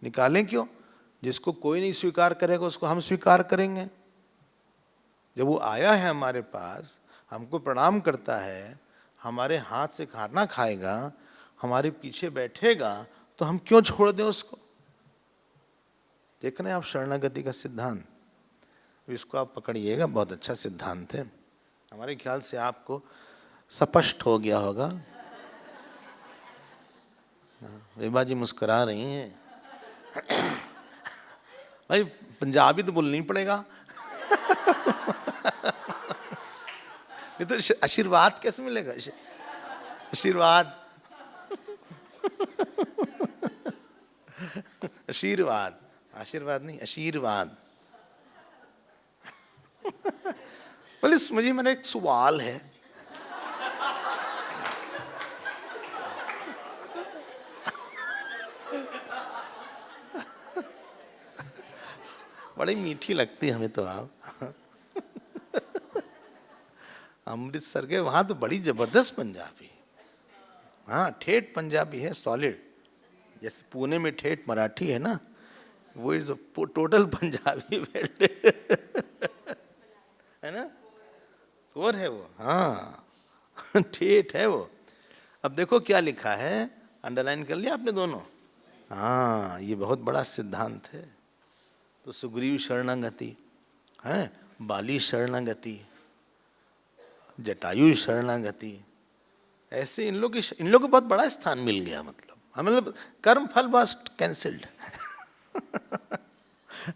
निकालें क्यों? जिसको कोई नहीं स्वीकार करेगा उसको हम स्वीकार करेंगे। जब वो आया है हमारे पास, हमको प्रणाम करता है, हमारे हाथ से खाना खाएगा, हमारे पीछे बैठेगा, तो हम क्यों छोड़ दें उसको? देख रहे हैं आप शरणागति का सिद्धांत, इसको आप पकड़िएगा, बहुत अच्छा सिद्धांत है। हमारे ख्याल से आपको स्पष्ट हो गया होगा। विभा जी मुस्कुरा रही हैं। भाई पंजाबी तो बोलना ही पड़ेगा। ये तो आशीर्वाद कैसे मिलेगा? आशीर्वाद आशीर्वाद, आशीर्वाद नहीं, आशीर्वाद। बोले मुझे मेरा एक सवाल है। बड़ी मीठी लगती है हमें तो आप। अमृतसर के वहां तो बड़ी जबरदस्त पंजाबी, हाँ ठेठ पंजाबी है, सॉलिड। जैसे पुणे में ठेठ मराठी है ना, वो इज टोटल पंजाबी बेल्ट है ना, और है वो, हाँ ठेठ है वो। अब देखो क्या लिखा है, अंडरलाइन कर लिया आपने दोनों? हाँ, ये बहुत बड़ा सिद्धांत है। तो सुग्रीव शरणागति है, बाली शरणागति, जटायु शरणागति, ऐसे इन लोग को बहुत बड़ा स्थान मिल गया। मतलब कर्म फल वाज कैंसिल्ड।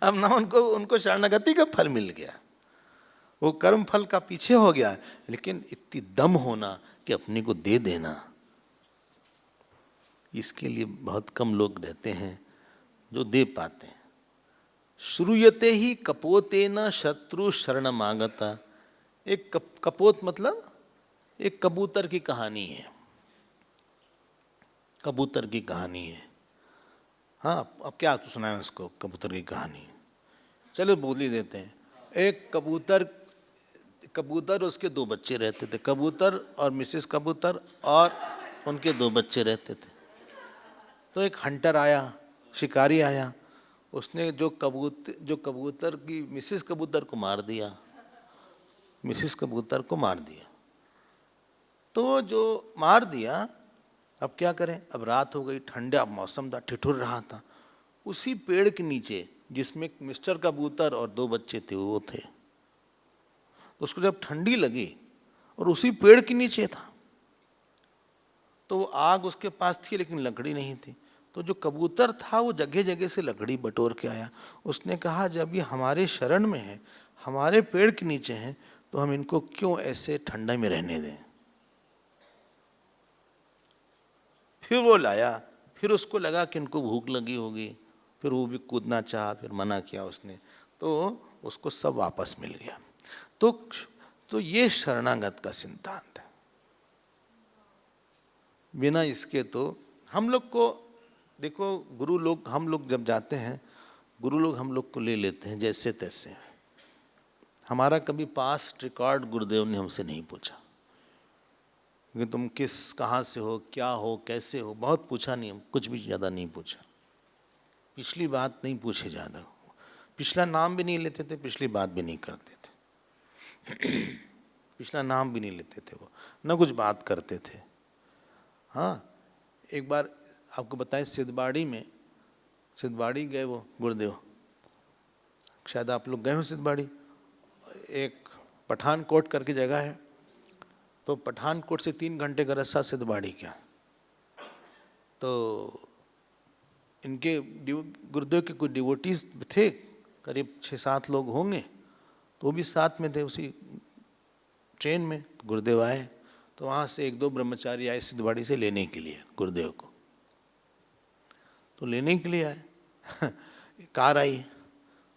अब ना उनको शरणागति का फल मिल गया, वो कर्म फल का पीछे हो गया। लेकिन इतनी दम होना कि अपने को दे देना, इसके लिए बहुत कम लोग रहते हैं जो दे पाते हैं। श्रूयते ही कपोते न शत्रु शरणमागता। एक कपोत मतलब एक कबूतर की कहानी है, कबूतर की कहानी है। हाँ, अब क्या सुनाएं उसको, कबूतर की कहानी। चलो बोल ही देते हैं। एक कबूतर उसके दो बच्चे रहते थे, कबूतर और मिसेस कबूतर, और उनके दो बच्चे रहते थे। तो एक हंटर आया, शिकारी आया, उसने जो कबूतर की मिसेस कबूतर को मार दिया, मिसेस कबूतर को मार दिया। तो जो मार दिया, अब क्या करें? अब रात हो गई, ठंडा मौसम था, ठिठुर रहा था। उसी पेड़ के नीचे जिसमें मिस्टर कबूतर और दो बच्चे थे वो थे। उसको जब ठंडी लगी और उसी पेड़ के नीचे था, तो वो आग उसके पास थी लेकिन लकड़ी नहीं थी। तो जो कबूतर था वो जगह जगह से लकड़ी बटोर के आया। उसने कहा जब ये हमारे शरण में है, हमारे पेड़ के नीचे हैं, तो हम इनको क्यों ऐसे ठंडा में रहने दें? फिर वो लाया, फिर उसको लगा कि इनको भूख लगी होगी, फिर वो भी कूदना चाहा, फिर मना किया उसने, तो उसको सब वापस मिल गया। तो ये शरणागत का सिद्धांत है। बिना इसके तो हम लोग को देखो, गुरु लोग हम लोग जब जाते हैं, गुरु लोग हम लोग को ले लेते हैं जैसे तैसे। हमारा कभी पास्ट रिकॉर्ड गुरुदेव ने हमसे नहीं पूछा कि तुम कहाँ से हो, क्या हो, कैसे हो, बहुत पूछा नहीं, कुछ भी ज़्यादा नहीं पूछा। पिछली बात नहीं पूछे ज़्यादा, पिछला नाम भी नहीं लेते थे, पिछली बात भी नहीं करते थे। पिछला नाम भी नहीं लेते थे वो, न कुछ बात करते थे। हाँ, एक बार आपको बताएं, सिद्धबाड़ी गए वो गुरुदेव, शायद आप लोग गए हो सिद्धबाड़ी। एक पठानकोट करके जगह है, तो पठानकोट से 3 घंटे का रास्ता सिद्धबाड़ी का। तो इनके गुरुदेव के कुछ डिवोटीज थे, करीब 6-7 लोग होंगे, तो वो भी साथ में थे उसी ट्रेन में। गुरुदेव आए तो वहाँ से 1-2 ब्रह्मचारी आए सिद्धबाड़ी से लेने के लिए गुरुदेव को। तो लेने के लिए आए कार आई,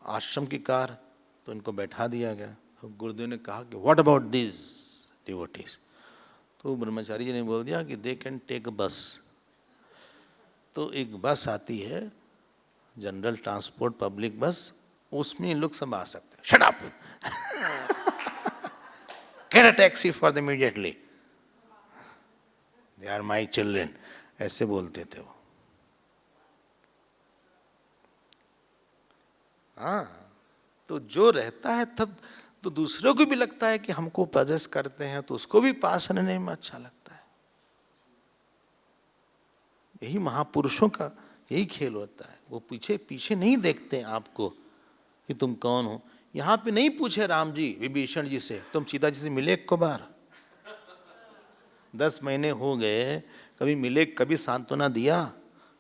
आश्रम की कार, तो इनको बैठा दिया गया। तो गुरुदेव ने कहा कि व्हाट अबाउट दिस डिवोटीज? तो ब्रह्मचारी जी ने बोल दिया कि दे कैन टेक अ बस। तो एक बस आती है, जनरल ट्रांसपोर्ट पब्लिक बस, उसमें इन लोग सब आ सकते हैं। Shut up, get a taxi for them immediately, they are my children, ऐसे बोलते थे वो। हाँ, तो जो रहता है तब तो दूसरों को भी लगता है कि हमको पजेस करते हैं, तो उसको भी पास रहने में अच्छा लगता है। यही महापुरुषों का यही खेल होता है, वो पीछे पीछे नहीं देखते आपको कि तुम कौन हो। यहाँ पे नहीं पूछे राम जी विभीषण जी से, तुम सीता जी से मिले एक बार? 10 महीने हो गए, कभी मिले, कभी सांत्वना दिया,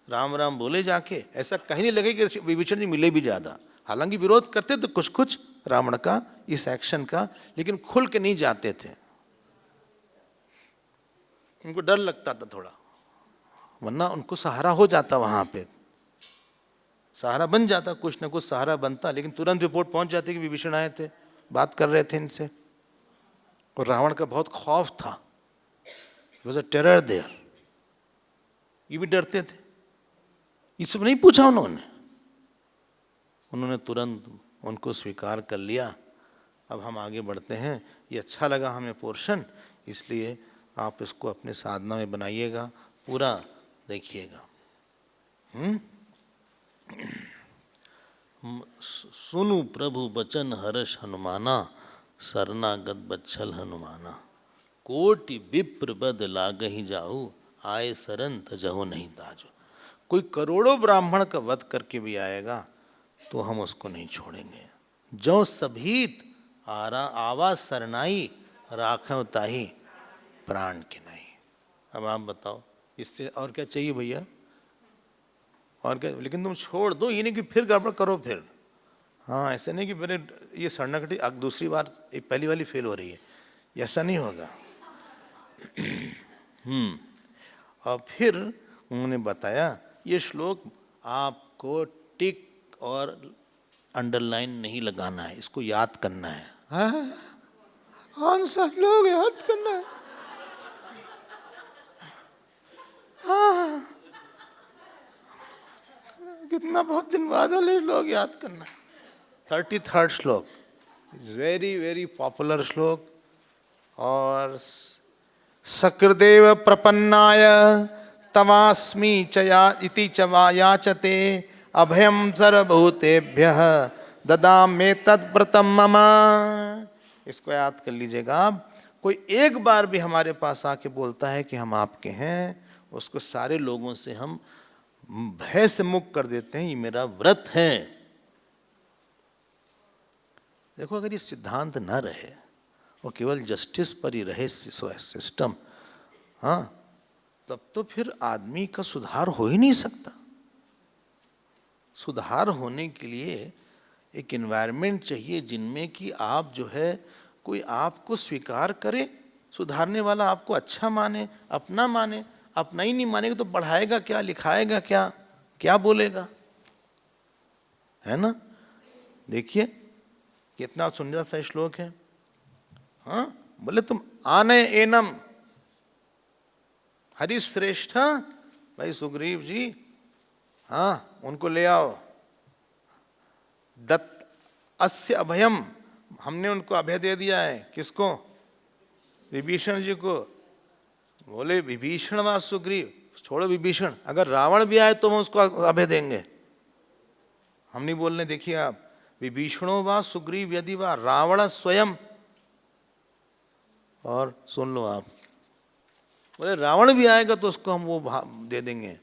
राम राम बोले जाके? ऐसा कहीं नहीं लगे कि विभीषण जी मिले भी ज्यादा। हालांकि विरोध करते तो कुछ कुछ रावण का इस एक्शन का, लेकिन खुल के नहीं जाते थे, उनको डर लगता था थोड़ा, वरना उनको सहारा हो जाता, वहां पे सहारा बन जाता, कुछ ना कुछ सहारा बनता। लेकिन तुरंत रिपोर्ट पहुंच जाती कि विभीषण आए थे, बात कर रहे थे इनसे, और रावण का बहुत खौफ था, वॉज अ टेरर देयर, ये भी डरते थे। ये सब नहीं पूछा उन्होंने तुरंत उनको स्वीकार कर लिया। अब हम आगे बढ़ते हैं, ये अच्छा लगा हमें पोर्शन, इसलिए आप इसको अपने साधना में बनाइएगा, पूरा देखिएगा। सुनु प्रभु बचन हर्ष हनुमाना, शरणागत बच्छल हनुमाना। कोटि विप्र बद लागहि जाहु, आए शरण तजहु नहीं ताजु। कोई करोड़ों ब्राह्मण का वध करके भी आएगा तो हम उसको नहीं छोड़ेंगे। जो सभीत आवा शरणाई, राखो ताही प्राण के नहीं। अब आप बताओ, इससे और क्या चाहिए भैया? और क्या? लेकिन तुम छोड़ दो, ये नहीं कि फिर गड़बड़ करो फिर। हाँ, ऐसे नहीं कि मेरे ये शरणागति दूसरी बार, पहली वाली फेल हो रही है, ऐसा नहीं होगा। और फिर उन्होंने बताया, ये श्लोक आपको टिक और अंडरलाइन नहीं लगाना है, इसको याद करना है। कौन सा श्लोक याद करना है? हाँ, कितना बहुत दिन बाद वाले श्लोक याद करना है। 33rd श्लोक, वेरी वेरी पॉपुलर श्लोक। और सकृदेव प्रपन्नाय तवास्मि चया इति च याचते, अभयम सर्वभूतेभ्यः ददामि तद्व्रतम मम। इसको याद कर लीजिएगा आप। कोई एक बार भी हमारे पास आके बोलता है कि हम आपके हैं, उसको सारे लोगों से हम भय से मुक्त कर देते हैं, ये मेरा व्रत है। देखो, अगर ये सिद्धांत न रहे और केवल जस्टिस पर ही रहे सिस्टम, हाँ, तब तो फिर आदमी का सुधार हो ही नहीं सकता। सुधार होने के लिए एक एनवायरनमेंट चाहिए जिनमें कि आप जो है, कोई आपको स्वीकार करे, सुधारने वाला आपको अच्छा माने, अपना माने। अपना ही नहीं मानेगा तो पढ़ाएगा क्या, लिखाएगा क्या, क्या बोलेगा? है ना? देखिए कितना सुंदर सा श्लोक है। हाँ, बोले तुम आने एनम, हरिश्रेष्ठ भाई सुग्रीव जी, हाँ, उनको ले आओ। दत्त अस्य अभयम, हमने उनको अभय दे दिया है। किसको? विभीषण जी को। बोले विभीषण व सुग्रीव, छोड़ो विभीषण, अगर रावण भी आए तो हम उसको अभय देंगे। हम नहीं बोलने, देखिए आप, विभीषणो व सुग्रीव यदि व रावण स्वयं। और सुन लो आप, बोले रावण भी आएगा तो उसको हम वो दे देंगे,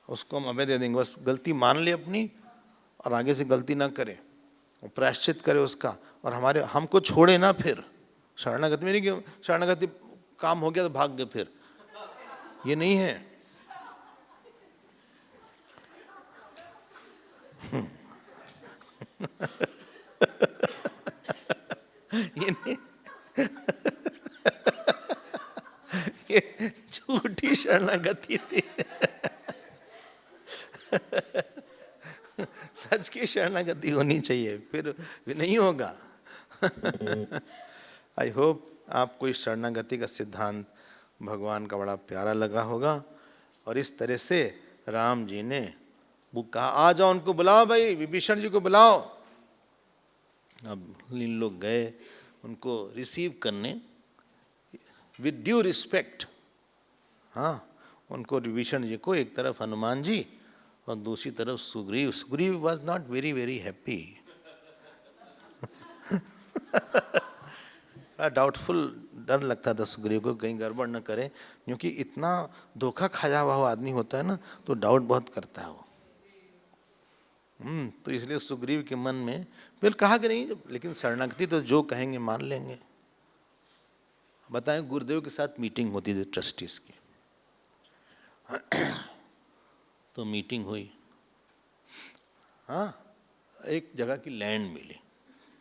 उसको हम अभय दे देंगे, बस गलती मान ले अपनी और आगे से गलती ना करे, वो प्रायश्चित करे उसका, और हमको छोड़े ना फिर। शरणागति में नहीं कि शरणागति काम हो गया तो भाग गए, फिर ये नहीं है। ये नहीं, ये झूठी शरणागति थी। सच की शरणागति होनी चाहिए, फिर नहीं होगा। आई होप आपको इस शरणागति का सिद्धांत भगवान का बड़ा प्यारा लगा होगा। और इस तरह से राम जी ने वो कहा, आ जाओ, उनको बुलाओ भाई, विभीषण जी को बुलाओ। अब इन लोग गए उनको रिसीव करने विद ड्यू रिस्पेक्ट। हाँ, उनको विभीषण जी को एक तरफ हनुमान जी और दूसरी तरफ Sugriva. Sugriva was not very very happy, doubtful, डर लगता था सुग्रीव को कहीं गड़बड़ न करे, क्योंकि इतना धोखा खाया हुआ आदमी होता है ना, तो डाउट बहुत करता है वो। तो इसलिए सुग्रीव के मन में बिल कहा कि नहीं, लेकिन शरणागति तो जो कहेंगे मान लेंगे। बताएं, गुरुदेव के साथ मीटिंग होती थी ट्रस्टीज की। तो मीटिंग हुई, हाँ, एक जगह की लैंड मिली,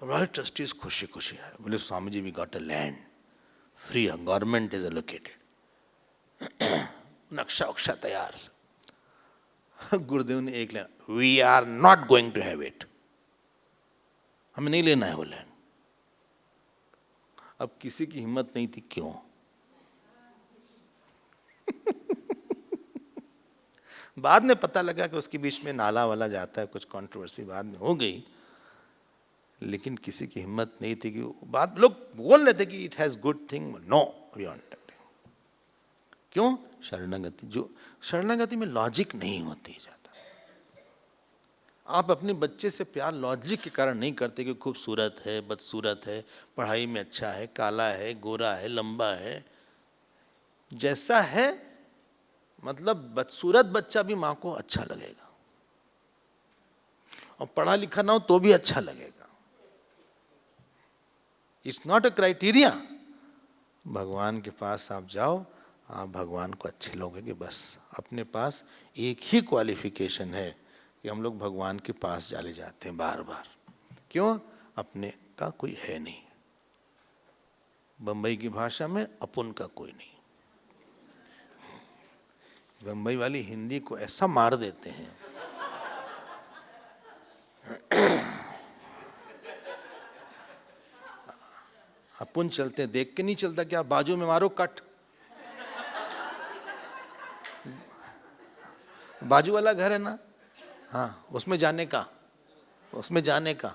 तो बड़े ट्रस्टीज खुशी खुशी आए, बोले Swami ji we got a land free, government is allocated, नक्शा उक्शा तैयार से। गुरुदेव ने एक land, we are not going to have it, हमें नहीं लेना है वो लैंड। अब किसी की हिम्मत नहीं थी, क्यों? बाद में पता लगा कि उसके बीच में नाला वाला जाता है, कुछ कंट्रोवर्सी बाद में हो गई, लेकिन किसी की हिम्मत नहीं थी कि बात, लोग बोल रहे थे कि it has good thing, no we want. क्यों? शरणागति, जो शरणागति में लॉजिक नहीं होती ज्यादा। आप अपने बच्चे से प्यार लॉजिक के कारण नहीं करते कि खूबसूरत है, बदसूरत है, पढ़ाई में अच्छा है, काला है, गोरा है, लंबा है, जैसा है, मतलब बदसूरत बच्चा भी माँ को अच्छा लगेगा, और पढ़ा लिखा ना हो तो भी अच्छा लगेगा। It's not a criteria. भगवान के पास आप जाओ, आप भगवान को अच्छे लोगे, बस अपने पास एक ही क्वालिफिकेशन है कि हम लोग भगवान के पास चले जाते हैं बार बार। क्यों? अपने का कोई है नहीं। बंबई की भाषा में अपन का कोई नहीं। बंबई वाली हिंदी को ऐसा मार देते हैं, अपन चलते देख के नहीं चलता, क्या बाजू में मारो कट, बाजू वाला घर है ना, हाँ, उसमें जाने का, उसमें जाने का।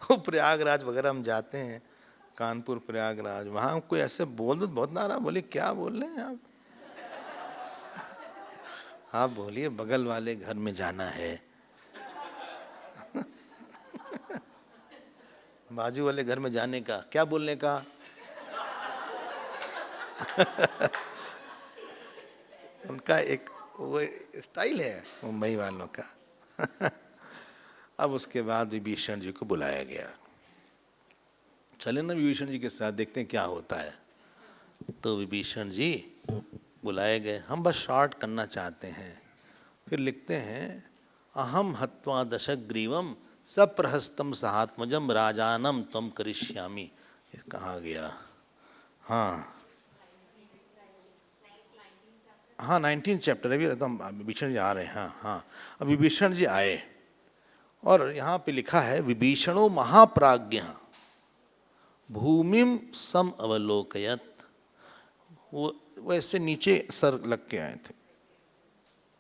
वो प्रयागराज वगैरह हम जाते हैं, कानपुर प्रयागराज, वहाँ कोई ऐसे बोल दो बहुत नारा, बोले क्या बोल रहे हैं आप बोलिए बगल वाले घर में जाना है। बाजू वाले घर में जाने का क्या बोलने का? उनका एक वो स्टाइल है मुंबई वालों का। अब उसके बाद विभीषण जी को बुलाया गया, चले ना विभीषण जी के साथ, देखते हैं क्या होता है। तो विभीषण जी बुलाए गए। हम बस शॉर्ट करना चाहते हैं, फिर लिखते हैं, अहम हत्वा दशग्रीवम सप्रहस्तम सहात्मजम राजानम तम करिष्यामि। कहाँ गया? हाँ हाँ, 19 चैप्टर, अभी विभीषण जी आ रहे हैं। हाँ हाँ, अब विभीषण जी आए और यहाँ पे लिखा है, विभीषणो महाप्राज्ञ भूमिम सम अवलोकयत। वो वैसे नीचे सर लग के आए थे,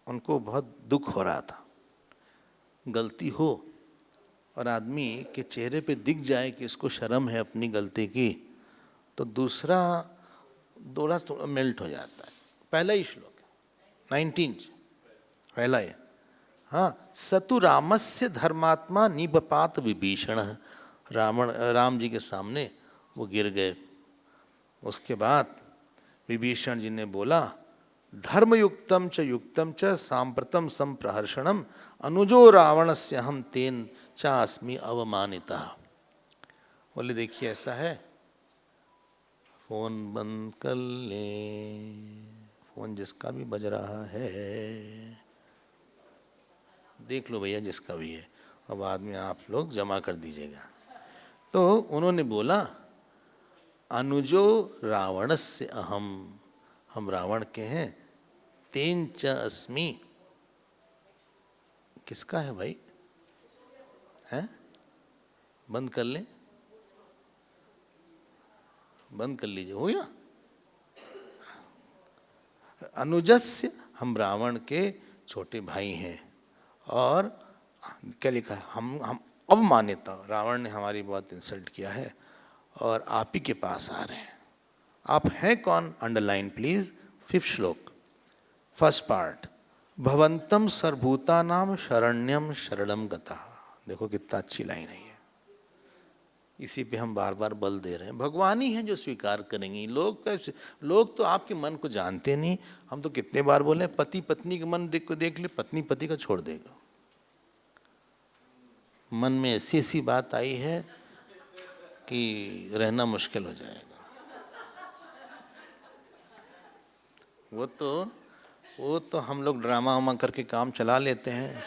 उनको बहुत दुख हो रहा था। गलती हो और आदमी के चेहरे पे दिख जाए कि इसको शर्म है अपनी गलती की, तो दूसरा दोहरा थोड़ा मेल्ट हो जाता है। पहला ही श्लोक 19 पहला है। हाँ, सतु रामस्य धर्मात्मा निपपात विभीषण। राम जी के सामने वो गिर गए। उसके बाद विभीषण जी ने बोला, धर्मयुक्तम च युक्तम च सांप्रतम संप्रहर्षणम अनुजो रावणस्य हम तेन चास्मि अवमानिता। बोले देखिए ऐसा है, फोन बंद कर ले, फोन जिसका भी बज रहा है देख लो भैया, जिसका भी है, और बाद में आप लोग जमा कर दीजिएगा। तो उन्होंने बोला, अनुजो रावणस्य अहम, हम रावण के हैं, तेन च अस्मि, किसका है भाई, हैं? बंद कर ले, बंद कर लीजिए, हो गया। अनुजस्य, हम रावण के छोटे भाई हैं। और क्या लिखा है, हम अवमानिता, रावण ने हमारी बहुत इंसल्ट किया है और आप ही के पास आ रहे हैं। आप हैं कौन, अंडरलाइन प्लीज, 5th श्लोक, फर्स्ट पार्ट, भवंतम सर्वभूतानाम शरण्यम शरणम गता। देखो कितना अच्छी लाइन है ये, इसी पे हम बार बार बल दे रहे हैं। भगवान ही हैं जो स्वीकार करेंगे, लोग कैसे, लोग तो आपके मन को जानते नहीं। हम तो कितने बार बोले, पति पत्नी का मन देख ले, पत्नी पति का छोड़ देगा। मन में ऐसी ऐसी बात आई है कि रहना मुश्किल हो जाएगा। वो तो हम लोग ड्रामा वामा करके काम चला लेते हैं।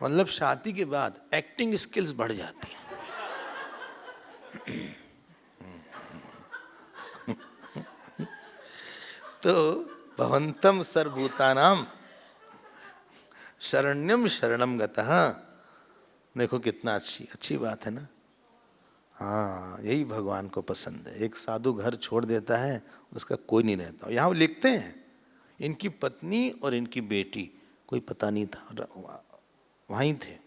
मतलब शादी के बाद एक्टिंग स्किल्स बढ़ जाती हैं। तो भवंतम सर्वभूतानाम शरण्यम शरणम गतः। देखो कितना अच्छी बात है ना। हाँ, यही भगवान को पसंद है। एक साधु घर छोड़ देता है, उसका कोई नहीं रहता। यहाँ लिखते हैं, इनकी पत्नी और इनकी बेटी, कोई पता नहीं था, वहीं थे,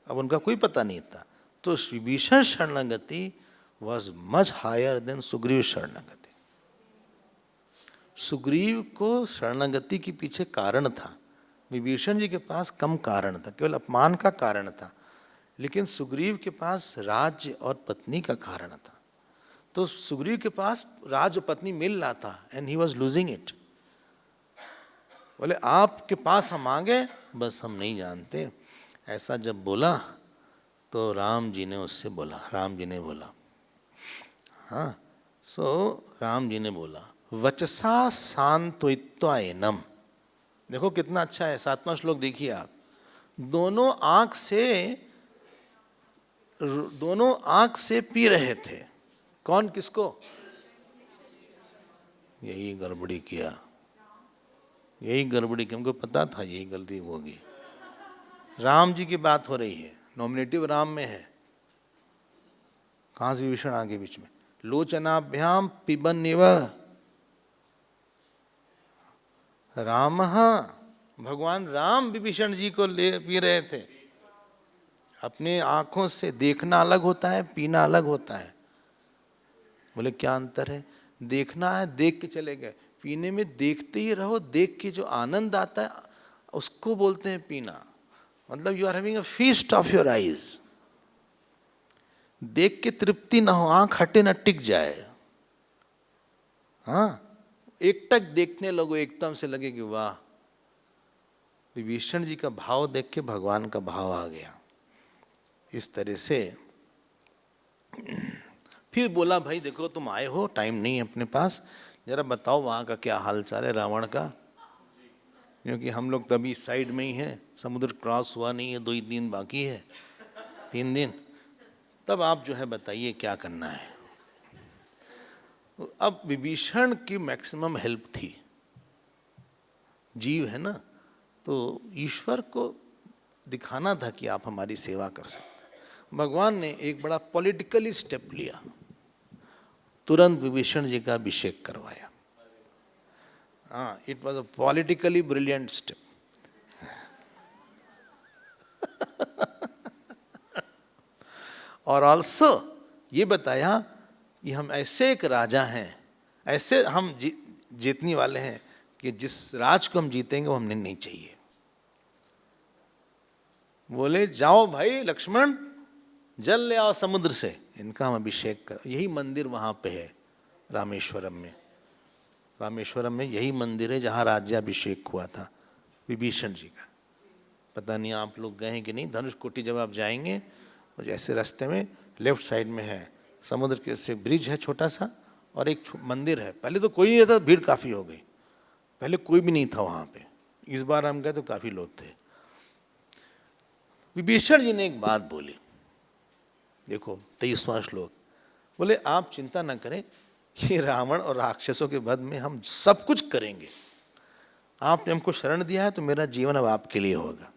अब उनका कोई पता नहीं था। तो विभीषण शरणागति was much higher than Sugriva शरणागति। सुग्रीव को शरणागति के पीछे कारण था, विभीषण जी के पास कम कारण था, केवल अपमान का कारण था। लेकिन सुग्रीव के पास राज्य और पत्नी का कारण था। तो सुग्रीव के पास राज्य और पत्नी मिल रहा था and he was losing it. बोले आपके पास हम आ गए, बस हम नहीं जानते। ऐसा जब बोला तो राम जी ने उससे बोला, राम जी ने बोला, हाँ, राम जी ने बोला, वचसा सांत्वयित्वायनम। देखो कितना अच्छा है, 7वां श्लोक देखिए आप। दोनों आंख से पी रहे थे। कौन किसको? यही गड़बड़ी किया, हमको पता था यही गलती होगी। राम जी की बात हो रही है, नॉमिनेटिव राम में है। कहां से विभीषण आगे बीच में? लोचनाभ्याम पिबन इव राम, भगवान राम विभीषण जी को ले पी रहे थे। अपने आंखों से देखना अलग होता है, पीना अलग होता है। बोले क्या अंतर है? देखना है देख के चले गए, पीने में देखते ही रहो, देख के जो आनंद आता है उसको बोलते हैं पीना। मतलब you are having a feast of your eyes. देख के तृप्ति ना हो, आंख हटे ना टिक जाए। हाँ, एकटक देखने लगो, एकदम से लगे कि वाह, विभीषण जी का भाव देख के भगवान का भाव आ गया। इस तरह से फिर बोला, भाई देखो तुम आए हो, टाइम नहीं है अपने पास, जरा बताओ वहाँ का क्या हाल चाल है रावण का, क्योंकि हम लोग तभी साइड में ही हैं, समुद्र क्रॉस हुआ नहीं है, 2 दिन बाकी है, 3 दिन। तब आप जो है बताइए क्या करना है। अब विभीषण की मैक्सिमम हेल्प थी, जीव है ना, तो ईश्वर को दिखाना था कि आप हमारी सेवा कर सकते हैं। भगवान ने एक बड़ा पॉलिटिकली स्टेप लिया, तुरंत विभीषण जी का अभिषेक करवाया। हाँ, it was a politically brilliant step. और ऑल्सो ये बताया कि हम ऐसे एक राजा हैं, ऐसे हम जीतने वाले हैं कि जिस राज को हम जीतेंगे वो हमने नहीं चाहिए। बोले जाओ भाई लक्ष्मण, जल ले आओ समुद्र से, इनका हम अभिषेक कर। यही मंदिर वहाँ पे है रामेश्वरम में। रामेश्वरम में यही मंदिर है जहाँ राज्याभिषेक हुआ था विभीषण जी का। पता नहीं आप लोग गए हैं कि नहीं। धनुषकोटी जब आप जाएंगे तो जैसे रास्ते में लेफ्ट साइड में है समुद्र के से ब्रिज है छोटा सा, और एक मंदिर है। पहले तो कोई नहीं रहता, भीड़ काफ़ी हो गई। पहले कोई भी नहीं था वहाँ पे। इस बार हम गए तो काफ़ी लोग थे। विभीषण जी ने एक बात बोली, देखो 23वां श्लोक। बोले आप चिंता न करें, ये रावण और राक्षसों के वध में हम सब कुछ करेंगे। आपने हमको शरण दिया है तो मेरा जीवन अब आपके लिए होगा।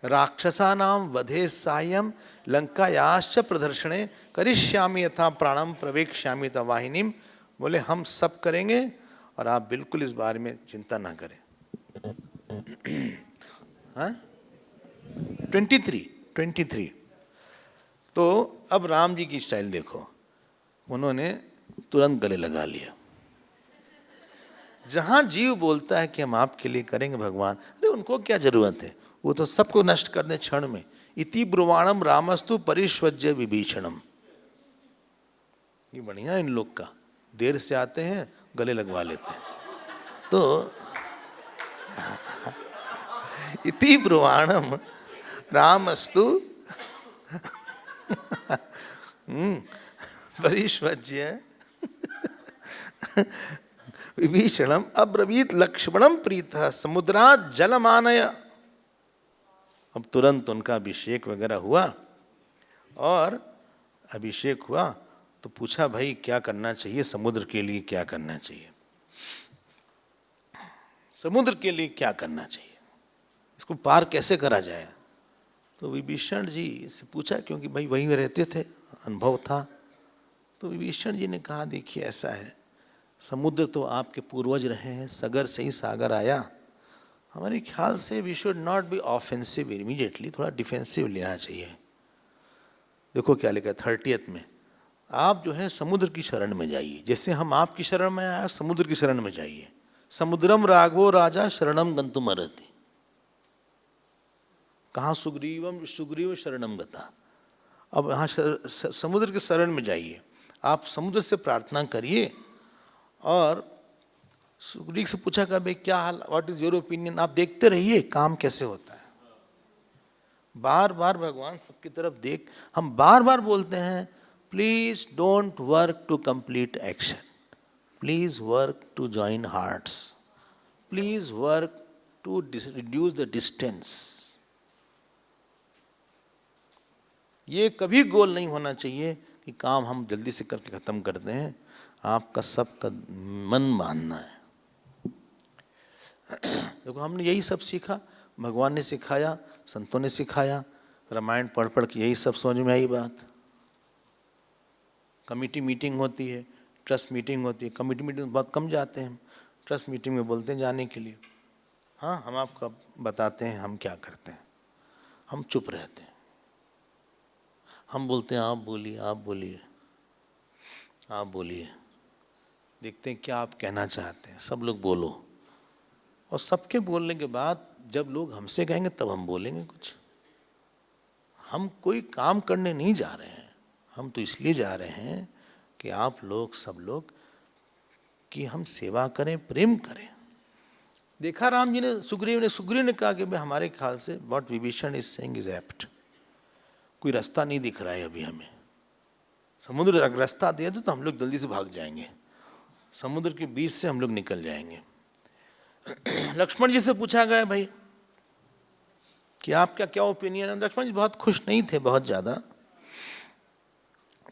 राक्षसानाम वधे सायं लंकायाश्च प्रदर्शने करिष्यामि यथा प्राणम प्रवेक्ष्यामि तवाहिनीम। बोले हम सब करेंगे और आप बिल्कुल इस बारे में चिंता ना करें। हाँ 23। तो अब राम जी की स्टाइल देखो, उन्होंने तुरंत गले लगा लिया। जहां जीव बोलता है कि हम आपके लिए करेंगे भगवान, अरे उनको क्या जरूरत है, वो तो सबको नष्ट कर दे क्षण में। इति ब्रुवाणम रामस्तु परिष्वज्य विभीषणम। ये बढ़िया इन लोग का, देर से आते हैं गले लगवा लेते हैं। तो इति ब्रुवाणम रामस्तु परिष्वज्य विभीषणम अब्रवीत लक्ष्मणम प्रीतः समुद्रात् जलमानय। अब तुरंत उनका अभिषेक वगैरह हुआ, और अभिषेक हुआ तो पूछा भाई क्या करना चाहिए समुद्र के लिए, क्या करना चाहिए, समुद्र के लिए क्या करना चाहिए, इसको पार कैसे करा जाए। तो विभीषण जी से पूछा, क्योंकि भाई वहीं रहते थे, अनुभव था। तो विभीषण जी ने कहा देखिए ऐसा है, समुद्र तो आपके पूर्वज रहे हैं, सगर से ही सागर आया। हमारे ख्याल से we should not be offensive immediately, थोड़ा डिफेंसिव लेना चाहिए। देखो क्या लिखा है 30 में, आप जो है समुद्र की शरण में जाइए, जैसे हम आपकी शरण में आए समुद्र की शरण में जाइए। समुद्रम राघवो राजा शरणम गंतुम अर्हति। कहाँ सुग्रीव शरणम गता। अब यहाँ समुद्र के शरण में जाइए, आप समुद्र से प्रार्थना करिए। और सुग्रीव से पूछा कि भाई क्या हाल, व्हाट इज योर ओपिनियन, आप देखते रहिए काम कैसे होता है। बार बार भगवान सबकी तरफ देख, हम बार बार बोलते हैं please don't work to complete action, please work to join hearts, please work to reduce the distance. ये कभी गोल नहीं होना चाहिए कि काम हम जल्दी से करके खत्म करते हैं। आपका सबका मन मानना है। देखो हमने यही सब सीखा, भगवान ने सिखाया, संतों ने सिखाया, रामायण पढ़ पढ़ के यही सब समझ में आई बात। कमेटी मीटिंग होती है, ट्रस्ट मीटिंग होती है, कमेटी मीटिंग बहुत कम जाते हैं, ट्रस्ट मीटिंग में बोलते हैं जाने के लिए। हाँ हम आपको बताते हैं हम क्या करते हैं, हम चुप रहते हैं, हम बोलते हैं आप बोलिए आप बोलिए आप बोलिए, देखते हैं क्या आप कहना चाहते हैं, सब लोग बोलो। और सबके बोलने के बाद जब लोग हमसे कहेंगे तब हम बोलेंगे कुछ। हम कोई काम करने नहीं जा रहे हैं, हम तो इसलिए जा रहे हैं कि आप लोग सब लोग की हम सेवा करें, प्रेम करें। देखा राम जी ने, सुग्रीव ने कहा कि भाई हमारे ख्याल से what Vibhishan is saying is apt. कोई रास्ता नहीं दिख रहा है अभी हमें, समुद्र अगर रास्ता दे दो तो हम लोग जल्दी से भाग जाएंगे, समुद्र के बीच से हम लोग निकल जाएंगे। लक्ष्मण जी से पूछा गया भाई कि आपका क्या ओपिनियन है। लक्ष्मण जी बहुत खुश नहीं थे, बहुत ज्यादा।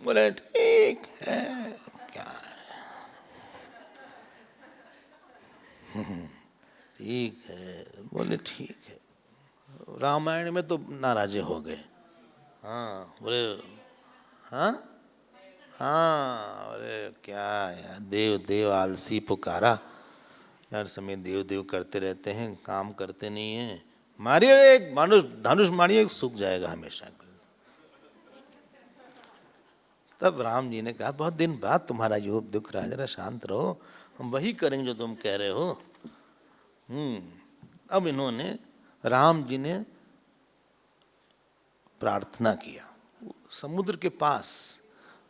बोले ठीक है, क्या है ठीक है। बोले ठीक है, रामायण में तो नाराजे हो गए। हाँ बोले हाँ हाँ, अरे क्या यार, देव देव आलसी पुकारा, यार समय देव देव करते रहते हैं, काम करते नहीं हैं। मारिए एक धनुष मारिए, सूख जाएगा हमेशा। तब राम जी ने कहा बहुत दिन बाद तुम्हारा जो दुख रहा है, जरा शांत रहो, हम वही करेंगे जो तुम कह रहे हो। अब इन्होंने, राम जी ने प्रार्थना किया, समुद्र के पास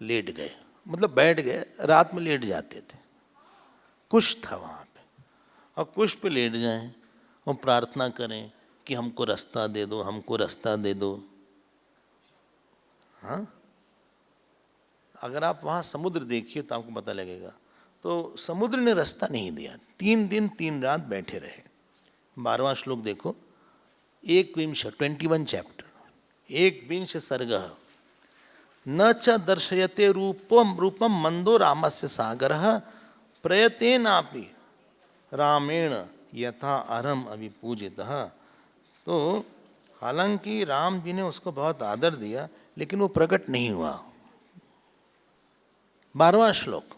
लेट गए, मतलब बैठ गए, रात में लेट जाते थे, कुश था वहाँ पे, और कुश पे लेट जाएं और प्रार्थना करें कि हमको रास्ता दे दो, हमको रास्ता दे दो। हाँ, अगर आप वहाँ समुद्र देखिए तो आपको पता लगेगा। तो समुद्र ने रास्ता नहीं दिया, 3 दिन 3 रात बैठे रहे। 12वां श्लोक देखो, 21 चैप्टर, 21 सर्गः, न च दर्शयते रूपम मंदो रामस्य सागरः प्रयतेनापि रामेण यथा अरम अभिपूजितः। तो हालांकि राम जी ने उसको बहुत आदर दिया, लेकिन वो प्रकट नहीं हुआ। 12वां श्लोक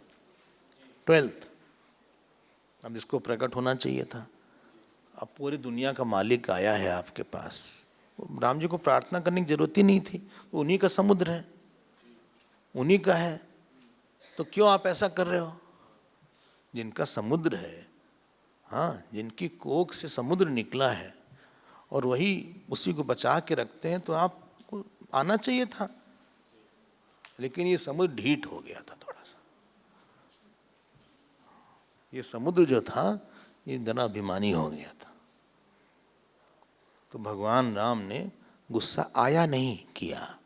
12th, अब इसको प्रकट होना चाहिए था। अब पूरी दुनिया का मालिक आया है आपके पास, राम जी को प्रार्थना करने की जरूरत ही नहीं थी, उन्हीं का समुद्र है, उन्हीं का है, तो क्यों आप ऐसा कर रहे हो? जिनका समुद्र है, हाँ, जिनकी कोख से समुद्र निकला है और वही उसी को बचा के रखते हैं, तो आपको आना चाहिए था। लेकिन ये समुद्र ढीठ हो गया था थोड़ा सा, ये समुद्र जो था ये जरा अभिमानी हो गया था। तो भगवान राम ने गुस्सा आया नहीं किया।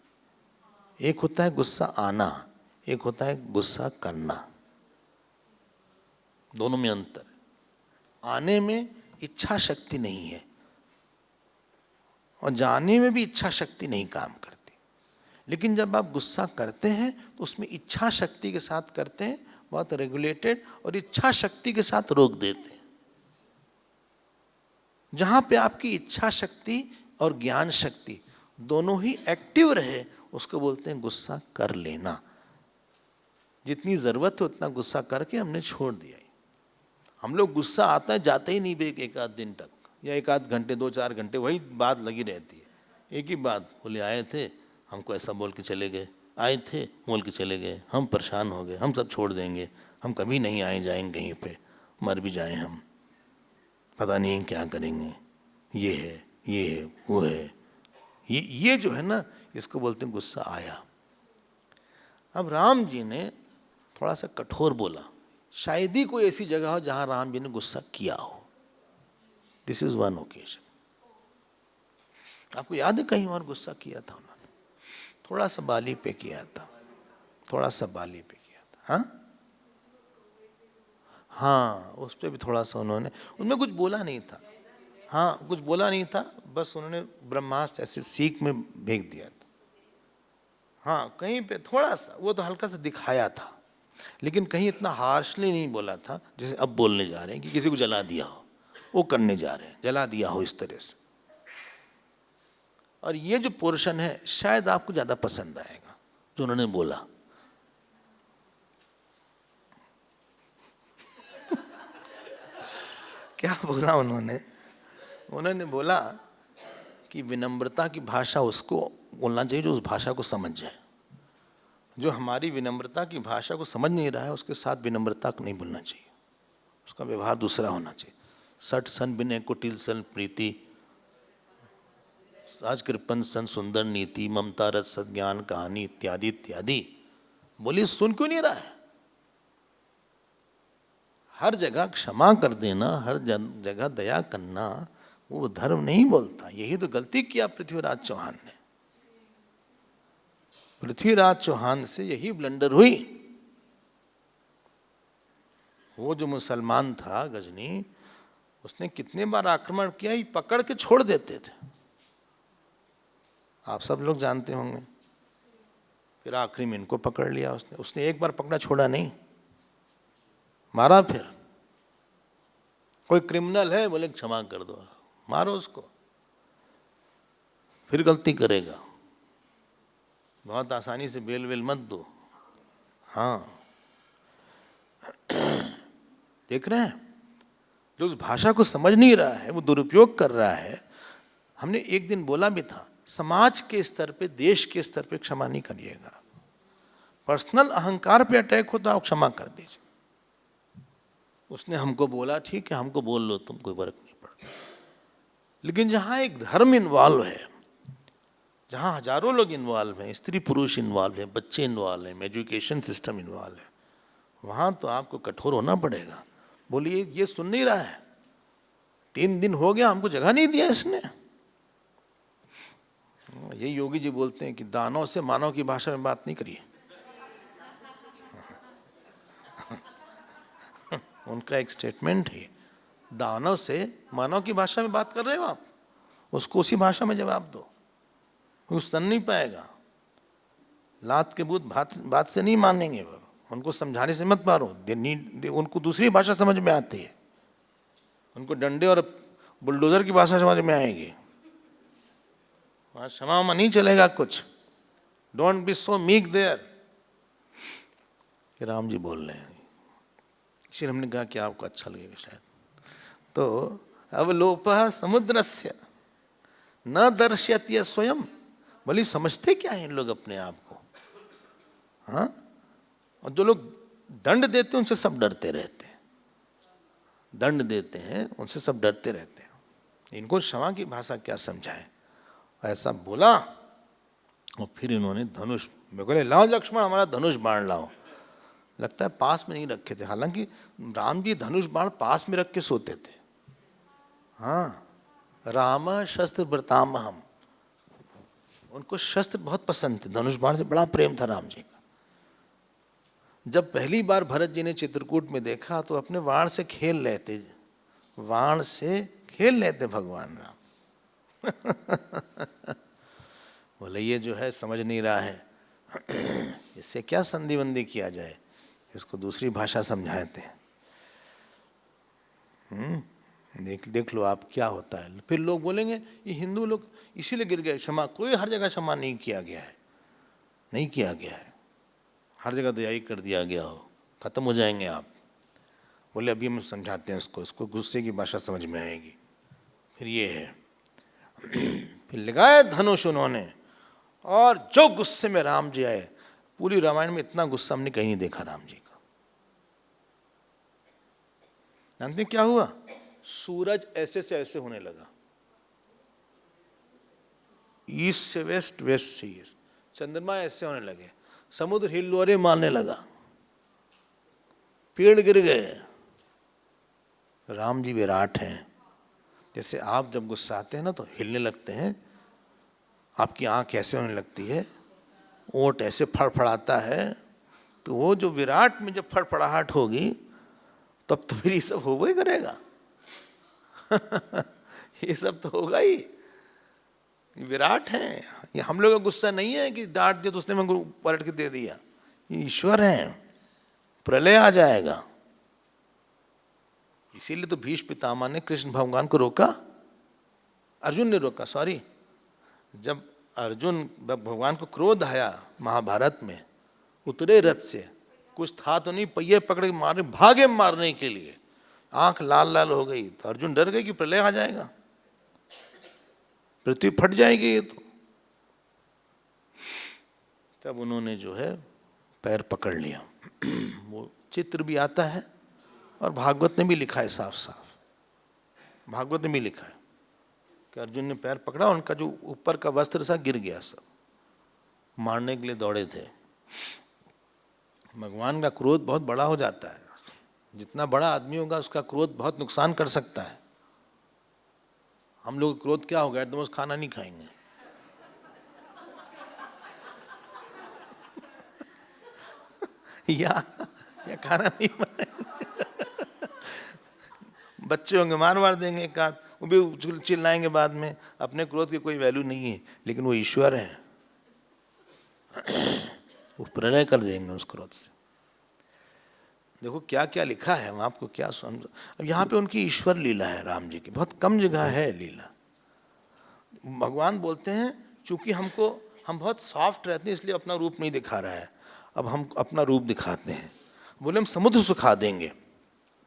एक होता है गुस्सा आना, एक होता है गुस्सा करना, दोनों में अंतर। आने में इच्छा शक्ति नहीं है और जाने में भी इच्छा शक्ति नहीं काम करती। लेकिन जब आप गुस्सा करते हैं तो उसमें इच्छा शक्ति के साथ करते हैं, बहुत रेगुलेटेड, और इच्छा शक्ति के साथ रोक देते हैं। जहां पे आपकी इच्छा शक्ति और ज्ञान शक्ति दोनों ही एक्टिव रहे, उसको बोलते हैं गुस्सा कर लेना। जितनी जरूरत है उतना गुस्सा करके हमने छोड़ दिया। हम लोग गुस्सा आता है जाते ही नहीं, एक आध दिन तक या एक आध घंटे, 2-4 घंटे वही बात लगी रहती है। एक ही बात, बोले आए थे हमको ऐसा बोल के चले गए, आए थे बोल के चले गए, हम परेशान हो गए, हम सब छोड़ देंगे, हम कभी नहीं आए जाएंगे कहीं पे, मर भी जाएं हम, पता नहीं क्या करेंगे, ये है वो है। ये जो है ना, इसको बोलते हैं गुस्सा आया। अब राम जी ने थोड़ा सा कठोर बोला, शायद ही कोई ऐसी जगह हो जहां राम जी ने गुस्सा किया हो। This is one occasion. आपको याद है कहीं और गुस्सा किया था उन्होंने? थोड़ा सा बाली पे किया था, थोड़ा सा बाली पे किया था। हाँ, उस पर भी थोड़ा सा उन्होंने, उनमें कुछ बोला नहीं था। हाँ, कुछ बोला नहीं था, बस उन्होंने ब्रह्मास्त्र ऐसे सीख में भेज दिया था। हाँ, कहीं पे थोड़ा सा, वो तो हल्का सा दिखाया था, लेकिन कहीं इतना हार्शली नहीं बोला था जैसे अब बोलने जा रहे हैं कि किसी को जला दिया हो, वो करने जा रहे हैं, जला दिया हो इस तरह से। और ये जो पोर्शन है शायद आपको ज्यादा पसंद आएगा जो उन्होंने बोला। क्या बोला उन्होंने? उन्होंने बोला कि विनम्रता की भाषा उसको बोलना चाहिए जो उस भाषा को समझ जाए। जो हमारी विनम्रता की भाषा को समझ नहीं रहा है, उसके साथ विनम्रता को नहीं बोलना चाहिए, उसका व्यवहार दूसरा होना चाहिए। सठ सन विनय कुटिल सन प्रीति, राज कृपन सन सुंदर नीति, ममता रस सज्ञान कहानी इत्यादि इत्यादि। बोली सुन क्यों नहीं रहा है? हर जगह क्षमा कर देना, हर जगह दया करना, वो धर्म नहीं बोलता। यही तो गलती किया पृथ्वीराज चौहान ने। पृथ्वीराज चौहान से यही ब्लंडर हुई। वो जो मुसलमान था गजनी, उसने कितने बार आक्रमण किया, ये पकड़ के छोड़ देते थे, आप सब लोग जानते होंगे। फिर आखिरी में इनको पकड़ लिया उसने एक बार पकड़ा, छोड़ा नहीं, मारा। फिर कोई क्रिमिनल है, बोले क्षमा कर दो, मारो उसको, फिर गलती करेगा, बहुत आसानी से बेल वेल मत दो। हाँ, देख रहे हैं, जो उस भाषा को समझ नहीं रहा है वो दुरुपयोग कर रहा है। हमने एक दिन बोला भी था, समाज के स्तर पे, देश के स्तर पे क्षमा नहीं करिएगा। पर्सनल अहंकार पे अटैक हो तो आप क्षमा कर दीजिए। उसने हमको बोला, ठीक है, हमको बोल लो, तुम, कोई फर्क नहीं पड़ता। लेकिन जहाँ एक धर्म इन्वॉल्व है, जहाँ हजारों लोग इन्वॉल्व हैं, स्त्री पुरुष इन्वॉल्व हैं, बच्चे इन्वॉल्व हैं, एजुकेशन सिस्टम इन्वॉल्व है, वहाँ तो आपको कठोर होना पड़ेगा। बोलिए ये सुन नहीं रहा है, 3 दिन हो गया हमको जगह नहीं दिया इसने। ये योगी जी बोलते हैं कि दानव से मानव की भाषा में बात नहीं करिए। उनका एक स्टेटमेंट है, दानव से मानव की भाषा में बात कर रहे हो आप, उसको उसी भाषा में जवाब दो, वो सुन नहीं पाएगा। लात के भूत बात से नहीं मानेंगे, वो उनको समझाने से मत मारो, उनको दूसरी भाषा समझ में आती है, उनको डंडे और बुलडोजर की भाषा समझ में आएगी। वहाँ क्षमा नहीं चलेगा कुछ। Don't be so meek there. Ram ji बोल रहे हैं, इसलिए हमने कहा कि आपको अच्छा लगेगा शायद। तो अवलोपः समुद्रस्य न दर्शयति स्वयं। बोली समझते क्या है इन लोग अपने आप को? हाँ, और जो लोग दंड देते हैं उनसे सब डरते रहते हैं, दंड देते हैं उनसे सब डरते रहते हैं। इनको क्षमा की भाषा क्या समझाए? ऐसा बोला और फिर इन्होंने धनुष में बोले, लाओ लक्ष्मण हमारा धनुष बाण लाओ। लगता है पास में नहीं रखे थे, हालांकि राम जी धनुष बाण पास में रख के सोते थे। हाँ, राम शस्त्र व्रतामहम, उनको शस्त्र बहुत पसंद थे, धनुष बाण से बड़ा प्रेम था राम जी का। जब पहली बार भरत जी ने चित्रकूट में देखा तो अपने वाण से खेल लेते, वाण से खेल लेते भगवान राम। बोले ये जो है समझ नहीं रहा है, इससे क्या संधि बंदी किया जाए, इसको दूसरी भाषा समझाते हैं। देख लो आप क्या होता है। फिर लोग बोलेंगे ये हिंदू लोग इसीलिए गिर गए, क्षमा कोई हर जगह क्षमा नहीं किया गया है, नहीं किया गया है, हर जगह दयाई कर दिया गया हो, खत्म हो जाएंगे आप। बोले अभी हम समझाते हैं इसको गुस्से की भाषा समझ में आएगी। फिर ये है, फिर लगाए धनुष उन्होंने, और जो गुस्से में राम जी आए, पूरी रामायण में इतना गुस्सा हमने कहीं नहीं देखा राम जी का। जानते क्या हुआ? सूरज ऐसे से ऐसे होने लगा, ईस्ट से वेस्ट, वेस्ट से ईस्ट, चंद्रमा ऐसे होने लगे, समुद्र हिल्लोरे मारने लगा, पेड़ गिर गए। राम जी विराट हैं। जैसे आप जब गुस्सा आते हैं ना तो हिलने लगते हैं, आपकी आंख ऐसे होने लगती है, ओंठ ऐसे फड़फड़ाता है, तो वो जो विराट में जब फड़फड़ाहट होगी तब तो फिर ये सब होगा ही करेगा। ये सब तो होगा ही, विराट है। ये हम लोग का गुस्सा नहीं है कि डांट दिया तो उसने मेरे को पलट के दे दिया, ये ईश्वर है, प्रलय आ जाएगा। इसीलिए तो भीष्म पितामह ने कृष्ण भगवान को रोका, अर्जुन ने रोका, सॉरी। जब अर्जुन भगवान को क्रोध आया महाभारत में, उतरे रथ से, कुछ था तो नहीं, पहिए पकड़ के मारे, भागे मारने के लिए, आंख लाल लाल हो गई, तो अर्जुन डर गए कि प्रलय आ जाएगा, पृथ्वी फट जाएगी ये तो। तब उन्होंने जो है पैर पकड़ लिया। वो चित्र भी आता है और भागवत ने भी लिखा है, साफ साफ भागवत ने भी लिखा है कि अर्जुन ने पैर पकड़ा, उनका जो ऊपर का वस्त्र था गिर गया, सब मारने के लिए दौड़े थे। भगवान का क्रोध बहुत बड़ा हो जाता है, जितना बड़ा आदमी होगा उसका क्रोध बहुत नुकसान कर सकता है। हम लोग क्रोध क्या होगा, एकदम खाना नहीं खाएंगे। या खाना नहीं बनाएंगे। बच्चे होंगे मार मार देंगे एक आध, वो भी चिल्लाएंगे बाद में। अपने क्रोध की कोई वैल्यू नहीं है, लेकिन वो ईश्वर है, वो प्रलय कर देंगे उस क्रोध से। देखो क्या क्या लिखा है, हम आपको क्या समझो। अब यहाँ पे उनकी ईश्वर लीला है, राम जी की बहुत कम जगह है लीला। भगवान बोलते हैं चूंकि हम बहुत सॉफ्ट रहते हैं इसलिए अपना रूप नहीं दिखा रहा है, अब हम अपना रूप दिखाते हैं। बोले हम समुद्र सुखा देंगे।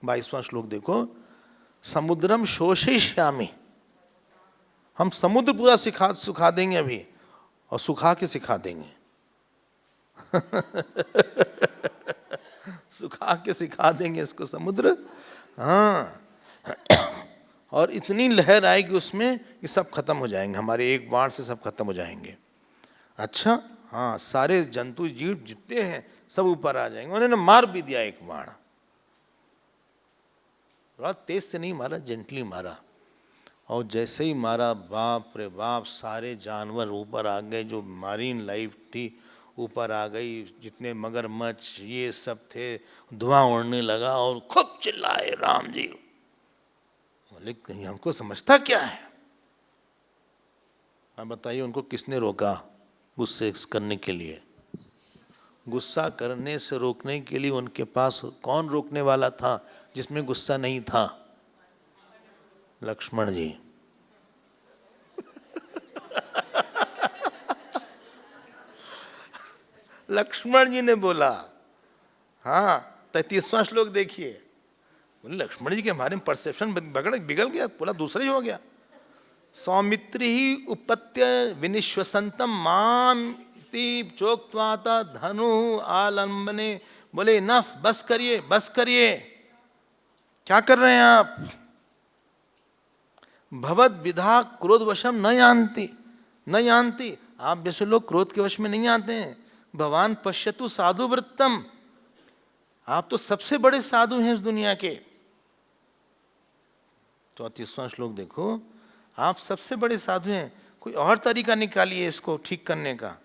22वां श्लोक देखो, समुद्रम शोषयिष्यामि, हम समुद्र पूरा सुखा देंगे अभी, और सुखा के सिखा देंगे। सुखा के सिखा देंगे इसको समुद्र। हाँ, और इतनी लहर आएगी उसमें कि सब खत्म हो जाएंगे, हमारे एक बाण से सब खत्म हो जाएंगे। अच्छा, हाँ, सारे जंतु जीव जितने हैं सब ऊपर आ जाएंगे। उन्होंने मार भी दिया एक बाण, बड़ा तेज से नहीं मारा, जेंटली मारा, और जैसे ही मारा, बाप रे बाप, सारे जानवर ऊपर आ गए, जो मारीन लाइफ थी ऊपर आ गई, जितने मगरमच्छ ये सब थे, धुआं उड़ने लगा और खूब चिल्लाए राम जी। बोले कहीं हमको समझता क्या है? आप बताइए, उनको किसने रोका गुस्से करने के लिए? गुस्सा करने से रोकने के लिए उनके पास कौन रोकने वाला था जिसमें गुस्सा नहीं था? लक्ष्मण जी। लक्ष्मण जी ने बोला, हाँ, 33वां श्लोक देखिए। बोले लक्ष्मण जी के हमारे में परसेप्शन बिगड़ गया, पूरा दूसरा ही हो गया। सौमित्री ही उपत्य विनिश्वसंतम माम चोक्त्वाता धनु आलंबने। बोले इनफ, बस करिए, बस करिए, क्या कर रहे हैं आप? भवद विधा क्रोधवशम न यान्ति, न यान्ति। आप जैसे लोग क्रोध के वश में नहीं आते हैं। भगवान पश्यतु साधु वृत्तम, आप तो सबसे बड़े साधु हैं इस दुनिया के। 34वां श्लोक देखो, आप सबसे बड़े साधु हैं, कोई और तरीका निकालिए इसको ठीक करने का।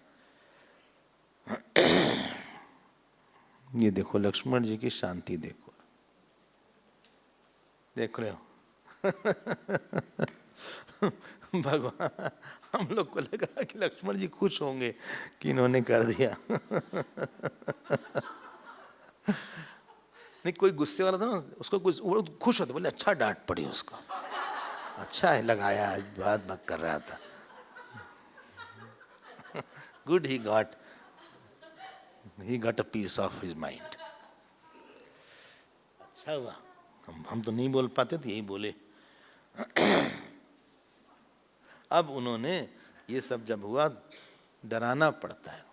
ये देखो लक्ष्मण जी की शांति देखो, देख रहे हो? भगवान, हम लोग को लगा कि लक्ष्मण जी खुश होंगे कि इन्होंने कर दिया। नहीं, कोई गुस्से वाला था ना, उसको खुश होता, बोले अच्छा डांट पड़ी उसको, अच्छा है लगाया, आज बात बक कर रहा था। Good, he got a piece of his mind. अच्छा हुआ, हम तो नहीं बोल पाते थे, यही बोले। अब उन्होंने ये सब जब हुआ, डराना पड़ता है।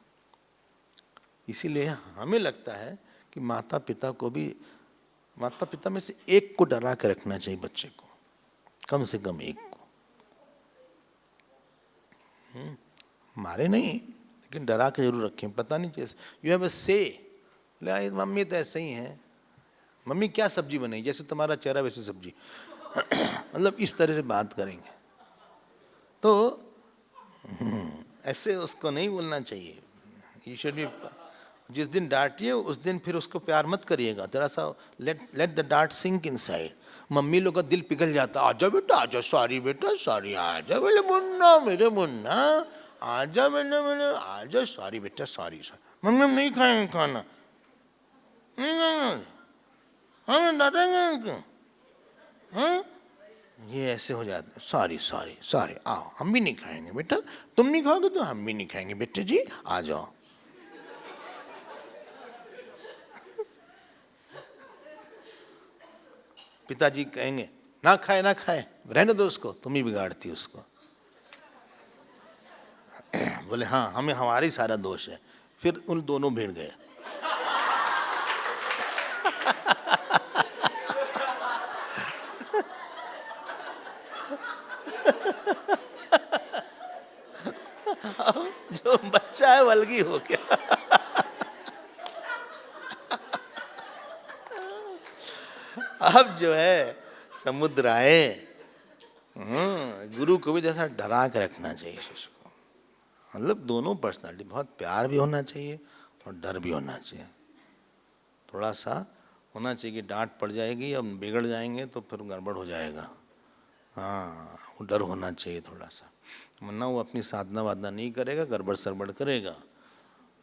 इसीलिए हमें लगता है कि माता पिता को भी, माता पिता में से एक को डरा के रखना चाहिए बच्चे को, कम से कम एक को। मारे नहीं, लेकिन डरा के जरूर रखें। पता नहीं जैसे यू हैव अ से, मम्मी तो ऐसे ही है, मम्मी क्या सब्जी बनेगी, जैसे तुम्हारा चेहरा वैसे सब्जी। मतलब इस तरह से बात करेंगे तो ऐसे उसको नहीं बोलना चाहिए। यू शुड बी, जिस दिन डांटिए उस दिन फिर उसको प्यार मत करिएगा, जरा सा लेट द डांट सिंक इनसाइड। मम्मी लोग का दिल पिघल जाता, आजा बेटा आजा, सॉरी बेटा सॉरी, आजा मेरे मुन्ना, मेरे मुन्ना, आजा मैंने आजा, सॉरी बेटा सॉरी सॉरी। मम्मी हम नहीं खाएंगे खाना, नहीं खाएंगे, हम डांटेंगे। ये ऐसे हो जाते, सॉरी सॉरी सॉरी, आओ हम भी नहीं खाएंगे बेटा, तुम नहीं खाओगे तो हम भी नहीं खाएंगे बेटे जी, आ जाओ। पिताजी कहेंगे ना खाए ना खाए, रहने दो उसको, तुम ही बिगाड़ती उसको। बोले हाँ, हमें हमारी सारा दोष है। फिर उन दोनों भिड़ गए। जो बच्चा है वल्गी हो गया। अब जो है समुद्र आए, गुरु को भी जैसा डरा के रखना चाहिए शिष्य को। मतलब दोनों पर्सनालिटी, बहुत प्यार भी होना चाहिए और डर भी होना चाहिए। थोड़ा सा होना चाहिए कि डांट पड़ जाएगी, अब बिगड़ जाएंगे तो फिर गड़बड़ हो जाएगा। हाँ, वो डर होना चाहिए थोड़ा सा, वरना वो अपनी साधना वादना नहीं करेगा, गड़बड़ सरबड़ करेगा।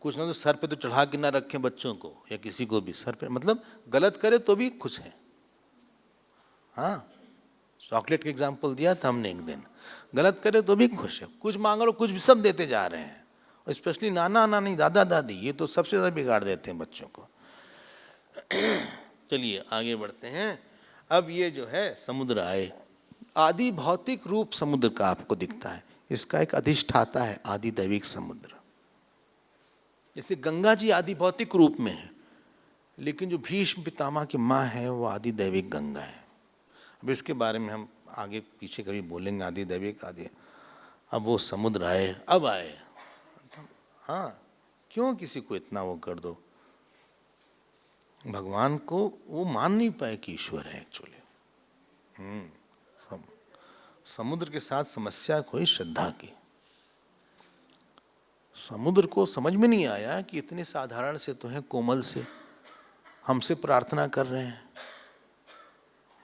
कुछ ना तो सर पे तो चढ़ा के ना रखें बच्चों को या किसी को भी सर पे, मतलब गलत करे तो भी खुश है। हाँ, चॉकलेट का एग्जाम्पल दिया था हमने एक दिन, गलत करे तो भी खुश है, कुछ मांग लो कुछ भी सब देते जा रहे हैं। और स्पेशली नाना नानी दादा दादी, ये तो सबसे ज़्यादा बिगाड़ देते हैं बच्चों को। चलिए आगे बढ़ते हैं। अब ये जो है समुद्र आए, आदि भौतिक रूप समुद्र का आपको दिखता है, इसका एक अधिष्ठाता है आदि दैविक समुद्र। जैसे गंगा जी आदि भौतिक रूप में है, लेकिन जो भीष्म पितामह की माँ है वो आदि दैविक गंगा है। अब इसके बारे में हम आगे पीछे कभी बोलेंगे, आदि दैविक आदि। अब वो समुद्र आए, अब आए, हाँ, क्यों किसी को इतना वो कर दो। भगवान को वो मान नहीं पाए कि ईश्वर है एक्चुअली। समुद्र के साथ समस्या कोई श्रद्धा की। समुद्र को समझ में नहीं आया कि इतने साधारण से तो हैं, कोमल से हमसे प्रार्थना कर रहे हैं,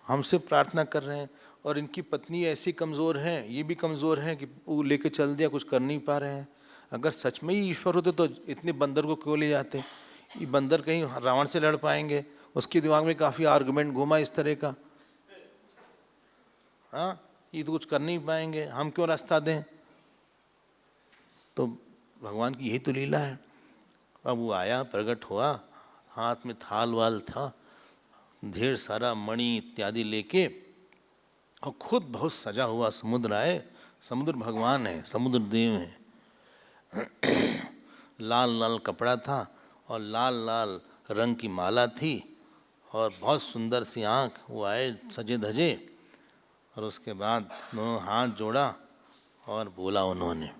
हमसे प्रार्थना कर रहे हैं, और इनकी पत्नी ऐसी कमज़ोर हैं, ये भी कमज़ोर हैं कि वो लेके चल दिया, कुछ कर नहीं पा रहे हैं। अगर सच में ही ईश्वर होते तो इतने बंदर को क्यों ले जाते। ये बंदर कहीं रावण से लड़ पाएंगे, उसके दिमाग में काफ़ी आर्गुमेंट घूमा इस तरह का, हाँ, ये तो कुछ कर नहीं पाएंगे, हम क्यों रास्ता दें। तो भगवान की यही तो लीला है। अब वो आया, प्रकट हुआ, हाथ में थाल वाल था, ढेर सारा मणि इत्यादि लेके, और खुद बहुत सजा हुआ समुद्र आए। समुद्र भगवान है, समुद्र देव है। लाल लाल कपड़ा था और लाल लाल रंग की माला थी और बहुत सुंदर सी आँख। वो आए सजे धजे, और उसके बाद दोनों हाथ जोड़ा और बोला उन्होंने,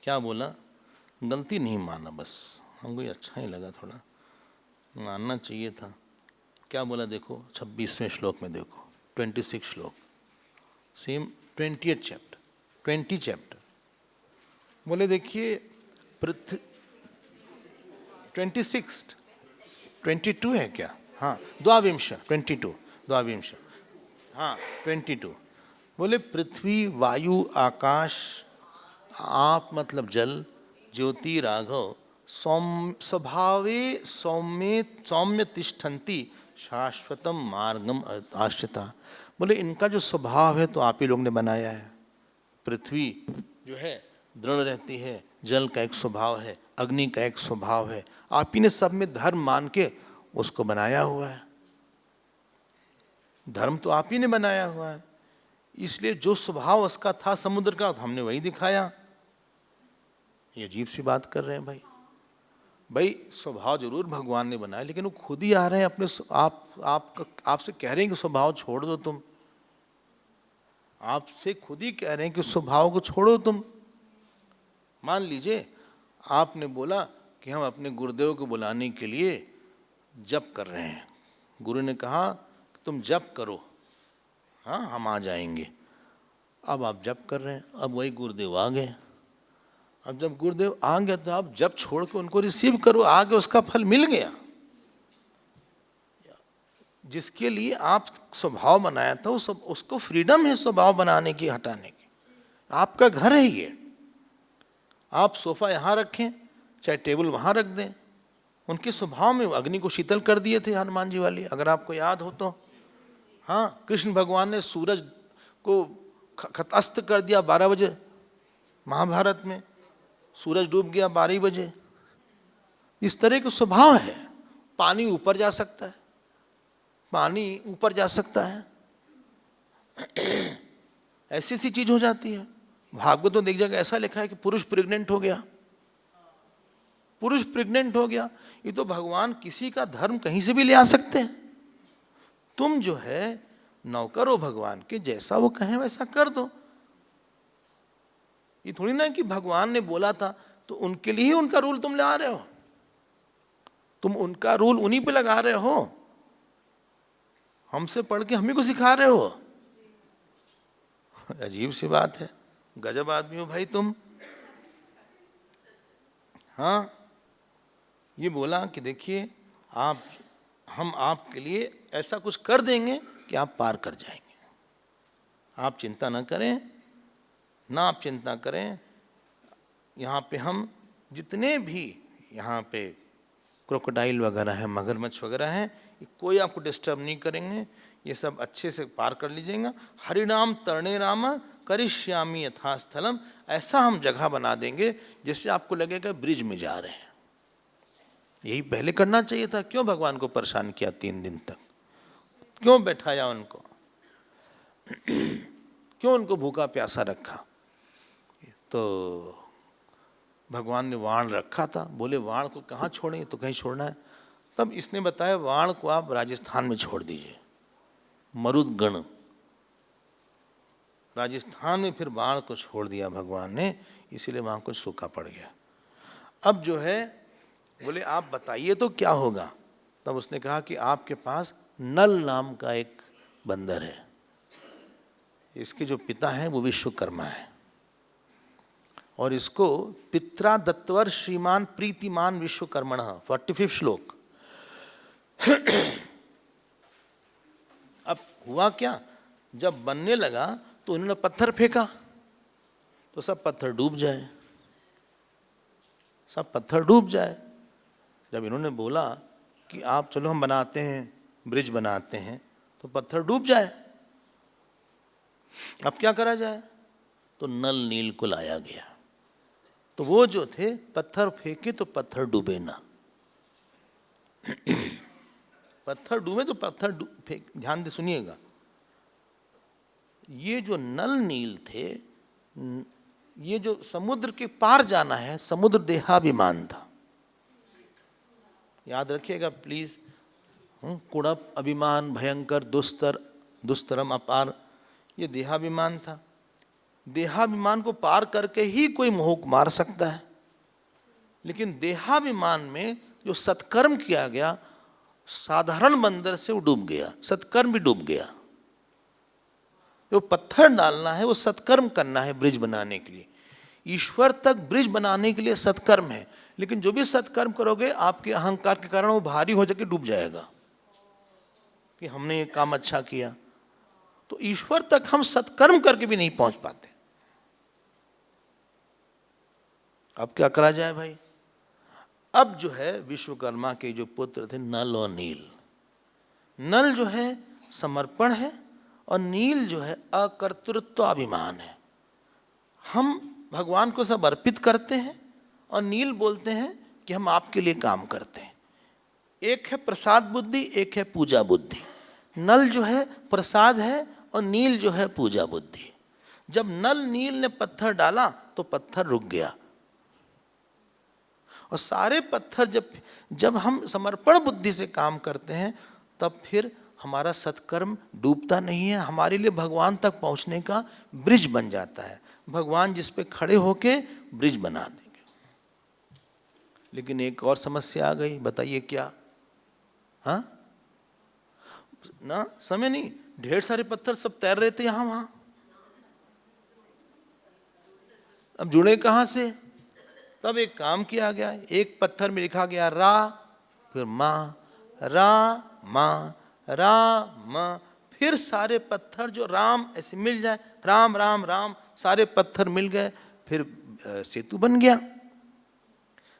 क्या बोला, गलती नहीं माना, बस हमको ये अच्छा ही लगा, थोड़ा मानना चाहिए था। क्या बोला देखो, 26वें श्लोक में देखो, 26 श्लोक, सेम 20th चैप्टर, 20 चैप्टर। बोले देखिए, 26, 22 है क्या, हाँ, द्वाविंश, 22, द्वाविंश, हाँ 22। बोले पृथ्वी वायु आकाश, आप मतलब जल, ज्योति राघव, स्वभावे सौम्य तिष्ठन्ति शाश्वतम मार्गम आश्रिता। बोले इनका जो स्वभाव है तो आप ही लोग ने बनाया है। पृथ्वी जो है दृढ़ रहती है, जल का एक स्वभाव है, अग्नि का एक स्वभाव है, आप ही ने सब में धर्म मान के उसको बनाया हुआ है। धर्म तो आप ही ने बनाया हुआ है, इसलिए जो स्वभाव उसका था समुद्र का, तो हमने वही दिखाया। ये अजीब सी बात कर रहे हैं भाई स्वभाव जरूर भगवान ने बनाया, लेकिन वो खुद ही आ रहे हैं अपने, आपसे कह रहे हैं कि स्वभाव छोड़ दो तुम, आपसे खुद ही कह रहे हैं कि स्वभाव को छोड़ो तुम। मान लीजिए आपने बोला कि हम अपने गुरुदेव को बुलाने के लिए जप कर रहे हैं, गुरु ने कहा तुम जप करो, हाँ हम आ जाएंगे। अब आप जप कर रहे हैं, अब वही गुरुदेव आ गए। अब जब गुरुदेव आ गए तो आप जप छोड़ के उनको रिसीव करो, आगे उसका फल मिल गया। जिसके लिए आप स्वभाव बनाया था उसको फ्रीडम है स्वभाव बनाने की, हटाने की। आपका घर है ये, आप सोफा यहाँ रखें चाहे टेबल वहाँ रख दें। उनके स्वभाव में अग्नि को शीतल कर दिए थे हनुमान जी वाली, अगर आपको याद हो तो। हाँ, कृष्ण भगवान ने सूरज को अस्त कर दिया 12 बजे महाभारत में, सूरज डूब गया 12 बजे। इस तरह के स्वभाव है। पानी ऊपर जा सकता है, पानी ऊपर जा सकता है, ऐसी सी चीज हो जाती है। भागवत में देख जाएगा ऐसा लिखा है कि पुरुष प्रेग्नेंट हो गया, पुरुष प्रेग्नेंट हो गया। ये तो भगवान किसी का धर्म कहीं से भी ले आ सकते हैं। तुम जो है नौकर हो भगवान के, जैसा वो कहें वैसा कर दो। ये थोड़ी ना कि भगवान ने बोला था तो उनके लिए ही उनका रूल तुम ला रहे हो, तुम उनका रूल उन्हीं पे लगा रहे हो, हमसे पढ़ के हम ही को सिखा रहे हो। अजीब सी बात है, गजब आदमी हो भाई तुम। हाँ, ये बोला कि देखिए हम आपके लिए ऐसा कुछ कर देंगे कि आप पार कर जाएंगे, आप चिंता ना करें, ना आप चिंता करें। यहाँ पे हम जितने भी यहाँ पे क्रोकोडाइल वगैरह है, मगरमच्छ वगैरह हैं, कोई आपको डिस्टर्ब नहीं करेंगे, ये सब अच्छे से पार कर लीजिएगा। हरिनाम तरणे राम करिष्यामि यथा स्थलम, ऐसा हम जगह बना देंगे जिससे आपको लगेगा ब्रिज में जा रहे हैं। यही पहले करना चाहिए था। क्यों भगवान को परेशान किया 3 दिन तक, क्यों बैठाया उनको, क्यों उनको भूखा प्यासा रखा। तो भगवान ने वाण रखा था, बोले वाण को कहाँ छोड़ें, तो कहीं छोड़ना है। तब इसने बताया वाण को आप राजस्थान में छोड़ दीजिए, मरुदगण, राजस्थान में फिर बाण को छोड़ दिया भगवान ने, इसीलिए वहाँ कुछ सूखा पड़ गया। अब जो है बोले आप बताइए तो क्या होगा। तब उसने कहा कि आपके पास नल नाम का एक बंदर है, इसके जो पिता हैं वो विश्वकर्मा है, और इसको पित्रा दत्तवर श्रीमान प्रीतिमान विश्वकर्मण, 45 श्लोक। अब हुआ क्या, जब बनने लगा तो उन्होंने पत्थर फेंका तो सब पत्थर डूब जाए, सब पत्थर डूब जाए। जब इन्होंने बोला कि आप चलो हम बनाते हैं, ब्रिज बनाते हैं, तो पत्थर डूब जाए, अब क्या करा जाए। तो नल नील को लाया गया, तो वो जो थे पत्थर फेंके तो पत्थर डूबे ना। पत्थर डूबे तो पत्थर फेंक, ध्यान से सुनिएगा। ये जो नल नील थे, ये जो समुद्र के पार जाना है, समुद्र देहाभिमान था, याद रखिएगा प्लीज। कुड़प अभिमान भयंकर दुस्तर दुस्तरम अपार, ये देहाभिमान था। देहाभिमान को पार करके ही कोई मोह को मार सकता है, लेकिन देहाभिमान में जो सत्कर्म किया गया, साधारण बंदर से वो डूब गया, सत्कर्म भी डूब गया। जो पत्थर डालना है वो सत्कर्म करना है ब्रिज बनाने के लिए। ईश्वर तक ब्रिज बनाने के लिए सत्कर्म है, लेकिन जो भी सत्कर्म करोगे आपके अहंकार के कारण वो भारी हो जाके डूब जाएगा कि हमने ये काम अच्छा किया। तो ईश्वर तक हम सत्कर्म करके भी नहीं पहुंच पाते। अब क्या करा जाए भाई। अब जो है विश्वकर्मा के जो पुत्र थे नल और नील, नल जो है समर्पण है और नील जो है अकर्तृत्व अभिमान है। हम भगवान को सब अर्पित करते हैं और नील बोलते हैं कि हम आपके लिए काम करते हैं। एक है प्रसाद बुद्धि, एक है पूजा बुद्धि। नल जो है प्रसाद है और नील जो है पूजा बुद्धि। जब नल नील ने पत्थर डाला तो पत्थर रुक गया, और सारे पत्थर जब हम समर्पण बुद्धि से काम करते हैं तब फिर हमारा सत्कर्म डूबता नहीं है, हमारे लिए भगवान तक पहुंचने का ब्रिज बन जाता है। भगवान जिस पे खड़े होके ब्रिज बना देंगे। लेकिन एक और समस्या आ गई, बताइए क्या। हाँ ना, समय नहीं, ढेर सारे पत्थर सब तैर रहे थे यहां वहां, अब जुड़े कहां से। तब एक काम किया गया, एक पत्थर में लिखा गया रा, फिर माँ, रा माँ, रा माँ, फिर सारे पत्थर जो राम ऐसे मिल जाए, राम राम राम, सारे पत्थर मिल गए, फिर सेतु बन गया।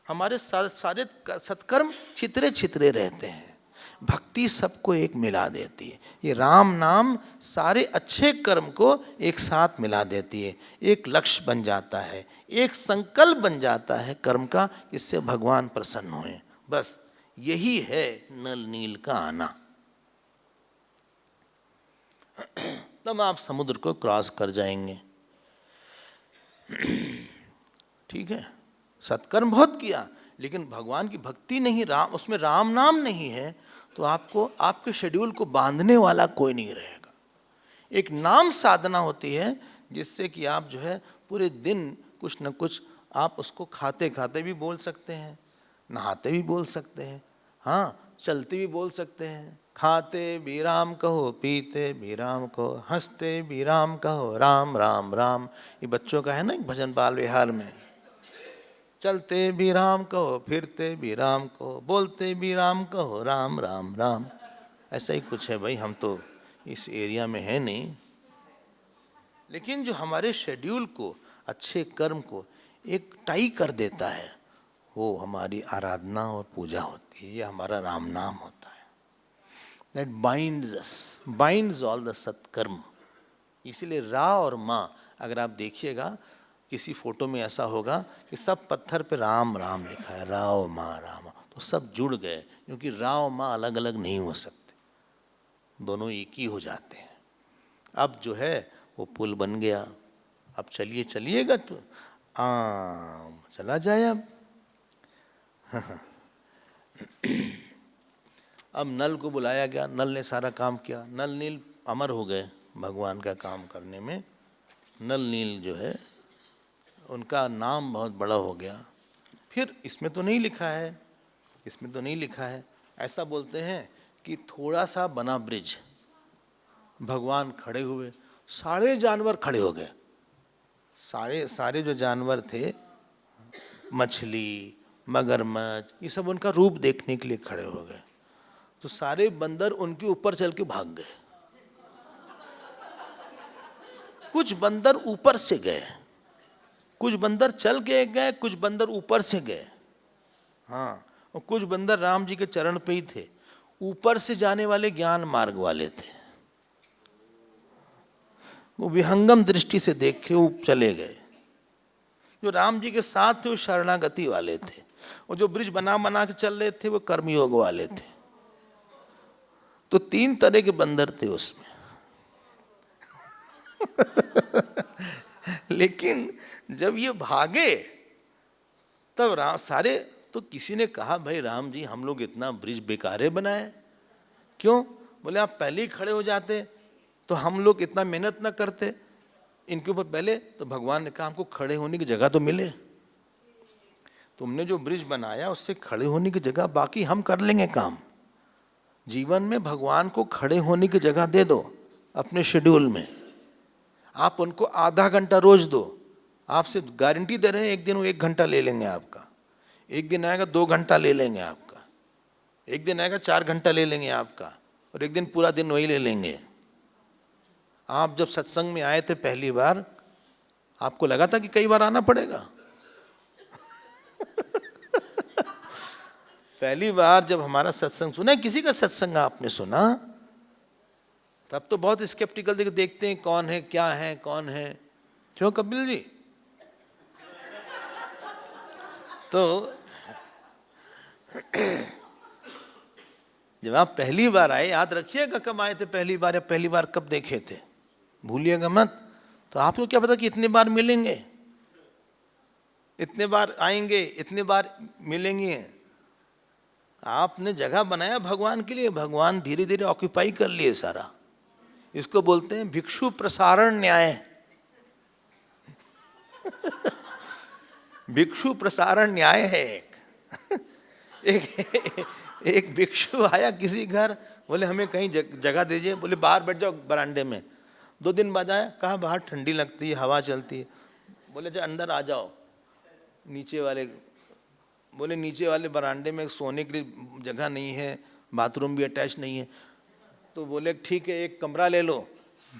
हमारे सारे सत्कर्म छितरे छितरे रहते हैं, भक्ति सबको एक मिला देती है। ये राम नाम सारे अच्छे कर्म को एक साथ मिला देती है, एक लक्ष्य बन जाता है, एक संकल्प बन जाता है कर्म का, इससे भगवान प्रसन्न होए। बस यही है नल नील का आना। तब आप समुद्र को क्रॉस कर जाएंगे। ठीक है, सत्कर्म बहुत किया लेकिन भगवान की भक्ति नहीं, राम उसमें राम नाम नहीं है, तो आपको आपके शेड्यूल को बांधने वाला कोई नहीं रहेगा। एक नाम साधना होती है जिससे कि आप जो है पूरे दिन कुछ न कुछ आप उसको खाते खाते भी बोल सकते हैं, नहाते भी बोल सकते हैं, हाँ चलते भी बोल सकते हैं। खाते भी राम कहो, पीते भी राम कहो, हंसते भी राम कहो, राम राम राम। ये बच्चों का है ना एक भजन बाल विहार में। चलते भी राम कहो, फिरते भी राम कहो, बोलते भी राम कहो, राम राम राम। ऐसा ही कुछ है भाई, हम तो इस एरिया में है नहीं, लेकिन जो हमारे शेड्यूल को, अच्छे कर्म को एक टाई कर देता है, वो हमारी आराधना और पूजा होती है। ये हमारा राम नाम होता है। That binds us, binds all the सत्कर्म। इसीलिए रा और माँ, अगर आप देखिएगा किसी फोटो में ऐसा होगा कि सब पत्थर पे राम राम लिखा है, रा और माँ राम, तो सब जुड़ गए, क्योंकि रा और माँ अलग अलग नहीं हो सकते, दोनों एक ही हो जाते हैं। अब जो है वो पुल बन गया। अब चलिएगा तो आम चला जाए अब। अब नल को बुलाया गया, नल ने सारा काम किया। नल नील अमर हो गए भगवान का काम करने में। नल नील जो है उनका नाम बहुत बड़ा हो गया। फिर इसमें तो नहीं लिखा है, इसमें तो नहीं लिखा है, ऐसा बोलते हैं कि थोड़ा सा बना ब्रिज, भगवान खड़े हुए, सारे जानवर खड़े हो गए। सारे जो जानवर थे, मछली, मगरमच्छ, ये सब उनका रूप देखने के लिए खड़े हो गए। तो सारे बंदर उनके ऊपर चल के भाग गए। कुछ बंदर ऊपर से गए, कुछ बंदर चल के गए, कुछ बंदर ऊपर से गए। हाँ, और कुछ बंदर राम जी के चरण पे ही थे, ऊपर से जाने वाले ज्ञान मार्ग वाले थे। वो विहंगम दृष्टि से देख के वो चले गए। जो राम जी के साथ थे वो शरणागति वाले थे, और जो ब्रिज बना के चल रहे थे वो कर्मयोग वाले थे। तो 3 तरह के बंदर थे उसमें। लेकिन जब ये भागे तब सारे, तो किसी ने कहा भाई राम जी हम लोग इतना ब्रिज बेकारे बनाए क्यों? बोले आप पहले ही खड़े हो जाते तो हम लोग इतना मेहनत ना करते इनके ऊपर पहले। तो भगवान ने कहा हमको खड़े होने की जगह तो मिले, तुमने जो ब्रिज बनाया उससे खड़े होने की जगह, बाकी हम कर लेंगे काम। जीवन में भगवान को खड़े होने की जगह दे दो अपने शेड्यूल में। आप उनको आधा घंटा रोज दो, आपसे गारंटी दे रहे हैं एक दिन वो 1 घंटा ले लेंगे आपका, एक दिन आएगा 2 घंटा ले लेंगे आपका, एक दिन आएगा 4 घंटा ले लेंगे आपका, और एक दिन पूरा दिन वही ले लेंगे। आप जब सत्संग में आए थे पहली बार, आपको लगा था कि कई बार आना पड़ेगा? पहली बार जब हमारा सत्संग सुना, किसी का सत्संग आपने सुना, तब तो बहुत स्केप्टिकल देखते हैं कौन है, क्या है, कौन है। क्यों कपिल जी? तो जब आप पहली बार आए, याद रखिएगा कब आए थे पहली बार, या पहली बार कब देखे थे, भूलिएगा मत। तो आपको क्या पता कि इतने बार मिलेंगे, इतने बार आएंगे, इतने बार मिलेंगे। आपने जगह बनाया भगवान के लिए, भगवान धीरे धीरे ऑक्यूपाई कर लिए सारा। इसको बोलते हैं भिक्षु प्रसारण न्याय। भिक्षु प्रसारण न्याय है। एक भिक्षु आया किसी घर, बोले हमें कहीं जगह दीजिए, बोले बाहर बैठ जाओ बरामदे में। 2 दिन बाद आया, कहा बाहर ठंडी लगती है, हवा चलती है। बोले जो अंदर आ जाओ, नीचे वाले, बोले नीचे वाले बरामदे में सोने के लिए जगह नहीं है, बाथरूम भी अटैच नहीं है। तो बोले ठीक है 1 कमरा ले लो।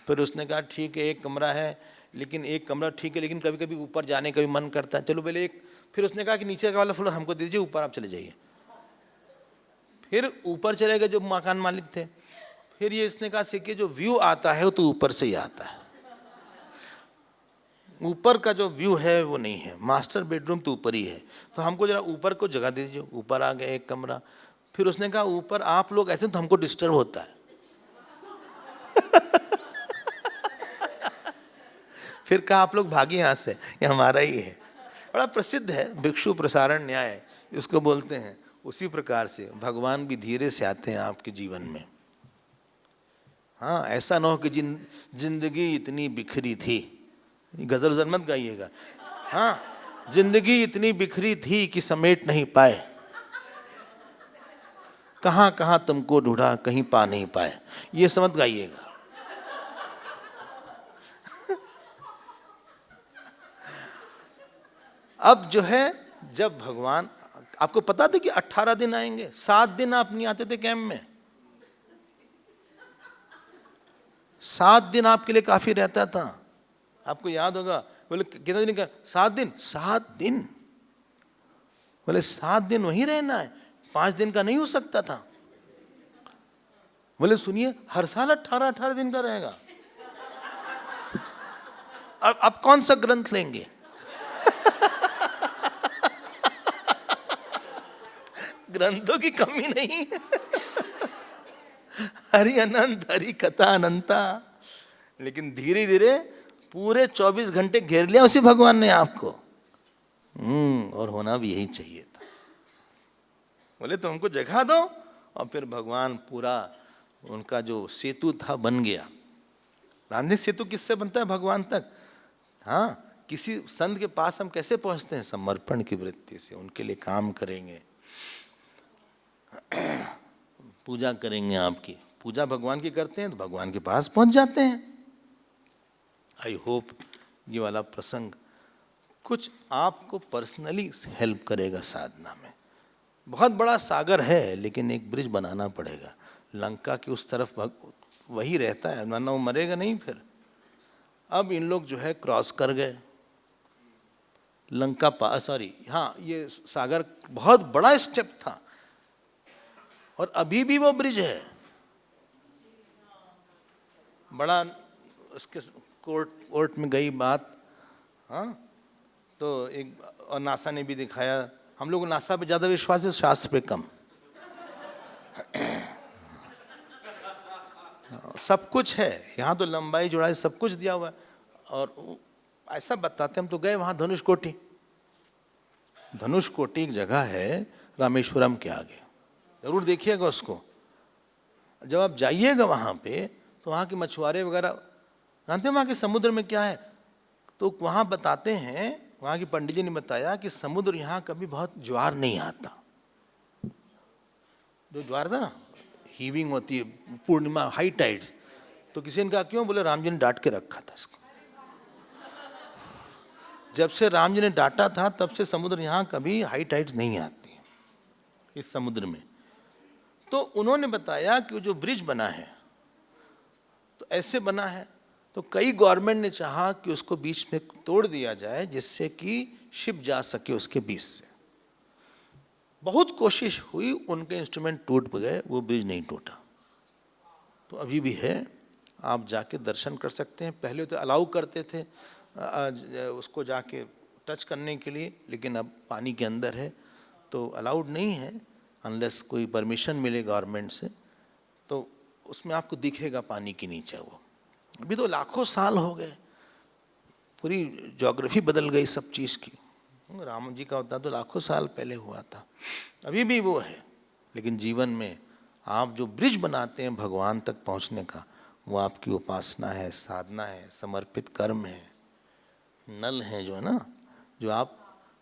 फिर उसने कहा ठीक है 1 कमरा है, लेकिन 1 कमरा ठीक है, लेकिन कभी कभी ऊपर जाने का भी मन करता है, चलो बोले एक। फिर उसने कहा कि नीचे का वाला फ्लोर हमको दे दीजिए, ऊपर आप चले जाइए। फिर ऊपर चले गए जो मकान मालिक थे। फिर ये इसने कहा कि जो व्यू आता है वो तो ऊपर से ही आता है, ऊपर का जो व्यू है वो नहीं है, मास्टर बेडरूम तो ऊपर ही है, तो हमको जरा ऊपर को जगह दे दीजिए। ऊपर आ गए 1 कमरा। फिर उसने कहा ऊपर आप लोग ऐसे तो हमको डिस्टर्ब होता है। फिर कहा आप लोग भागिए यहाँ से, ये हमारा ही है। बड़ा प्रसिद्ध है भिक्षु प्रसारण न्याय, इसको बोलते हैं। उसी प्रकार से भगवान भी धीरे से आते हैं आपके जीवन में। हाँ, ऐसा ना हो कि जिंदगी इतनी बिखरी थी, गजल वजल मत गाइएगा। हाँ, जिंदगी इतनी बिखरी थी कि समेट नहीं पाए, कहाँ कहाँ तुमको ढूंढा कहीं पा नहीं पाए, ये समझ गाइएगा। अब जो है, जब भगवान, आपको पता था कि 18 दिन आएंगे, 7 दिन आप नहीं आते थे कैंप में। 7 दिन आपके लिए काफी रहता था। आपको याद होगा, बोले कितने दिन का? 7 दिन। 7 दिन, बोले 7 दिन वहीं रहना है, 5 दिन का नहीं हो सकता था। बोले सुनिए, हर साल 18 दिन का रहेगा। अब कौन सा ग्रंथ लेंगे? ग्रंथों की कमी नहीं है। हरि अनंत, हरि कथा अनंता। लेकिन धीरे धीरे पूरे 24 घंटे घेर लिया उसी भगवान ने आपको। और होना भी यही चाहिए था। बोले तो हमको जगह दो, और फिर भगवान पूरा उनका जो सेतु था बन गया। रामजी सेतु किससे बनता है भगवान तक? हाँ, किसी संत के पास हम कैसे पहुंचते हैं? समर्पण की वृत्ति से उनके लिए काम करेंगे, पूजा करेंगे। आपकी पूजा भगवान की करते हैं तो भगवान के पास पहुंच जाते हैं। आई होप ये वाला प्रसंग कुछ आपको पर्सनली हेल्प करेगा साधना में। बहुत बड़ा सागर है, लेकिन एक ब्रिज बनाना पड़ेगा। लंका के उस तरफ वही रहता है, वरना वो मरेगा नहीं फिर। अब इन लोग जो है क्रॉस कर गए लंका हाँ, ये सागर बहुत बड़ा स्टेप था, और अभी भी वो ब्रिज है बड़ा। उसके कोर्ट में गई बात, हाँ, तो एक और नासा ने भी दिखाया। हम लोग नासा पे ज़्यादा विश्वास है, शास्त्र पे कम। सब कुछ है यहाँ, तो लंबाई चौड़ाई सब कुछ दिया हुआ है। और ऐसा बताते, हम तो गए वहाँ धनुषकोटी। धनुषकोटी एक जगह है रामेश्वरम के आगे, जरूर देखिएगा उसको। जब आप जाइएगा वहाँ पे तो वहाँ के मछुआरे वगैरह, जानते हैं वहाँ के समुद्र में क्या है? तो वहाँ बताते हैं, वहाँ की पंडित जी ने बताया कि समुद्र यहाँ कभी बहुत ज्वार नहीं आता। जो ज्वार था ना, हीविंग होती है, पूर्णिमा, हाई टाइड्स। तो किसी ने कहा क्यों? बोले राम जी ने डांट के रखा था इसको। जब से राम जी ने डांटा था तब से समुद्र यहाँ कभी हाई टाइड्स नहीं आती इस समुद्र में। तो उन्होंने बताया कि जो ब्रिज बना है तो ऐसे बना है, तो कई गवर्नमेंट ने चाहा कि उसको बीच में तोड़ दिया जाए जिससे कि शिप जा सके उसके बीच से। बहुत कोशिश हुई, उनके इंस्ट्रूमेंट टूट गए, वो ब्रिज नहीं टूटा। तो अभी भी है, आप जाके दर्शन कर सकते हैं। पहले तो अलाउ करते थे उसको जाके टच करने के लिए, लेकिन अब पानी के अंदर है तो अलाउड नहीं है अनलेस कोई परमिशन मिले गवर्नमेंट से। तो उसमें आपको दिखेगा पानी के नीचे वो। अभी तो लाखों साल हो गए, पूरी ज्योग्राफी बदल गई सब चीज़ की। राम जी का होता तो लाखों साल पहले हुआ था, अभी भी वो है। लेकिन जीवन में आप जो ब्रिज बनाते हैं भगवान तक पहुंचने का, वो आपकी उपासना है, साधना है, समर्पित कर्म है, नल है जो है ना,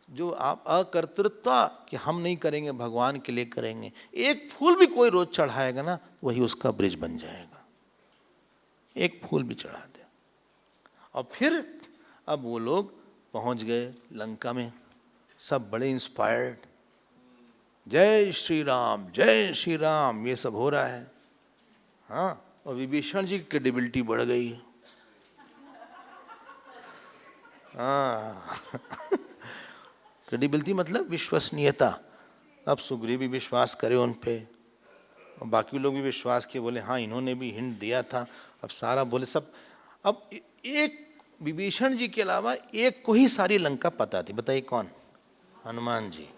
जो आप अकर्तृत्व कि हम नहीं करेंगे, भगवान के लिए करेंगे। एक फूल भी कोई रोज चढ़ाएगा ना, वही उसका ब्रिज बन जाएगा। एक फूल भी चढ़ा दे। और फिर अब वो लोग पहुंच गए लंका में, सब बड़े इंस्पायर्ड, जय श्री राम ये सब हो रहा है। हाँ, और विभीषण जी की क्रेडिबिलिटी बढ़ गई। हाँ क्रेडिबिलिटी मतलब विश्वसनीयता। अब सुग्रीव भी विश्वास करे उन पे, और बाकी लोग भी विश्वास किए, बोले हाँ इन्होंने भी हिंट दिया था। अब सारा बोले सब। अब एक विभीषण जी के अलावा एक को ही सारी लंका पता थी। बताइए कौन? हनुमान जी।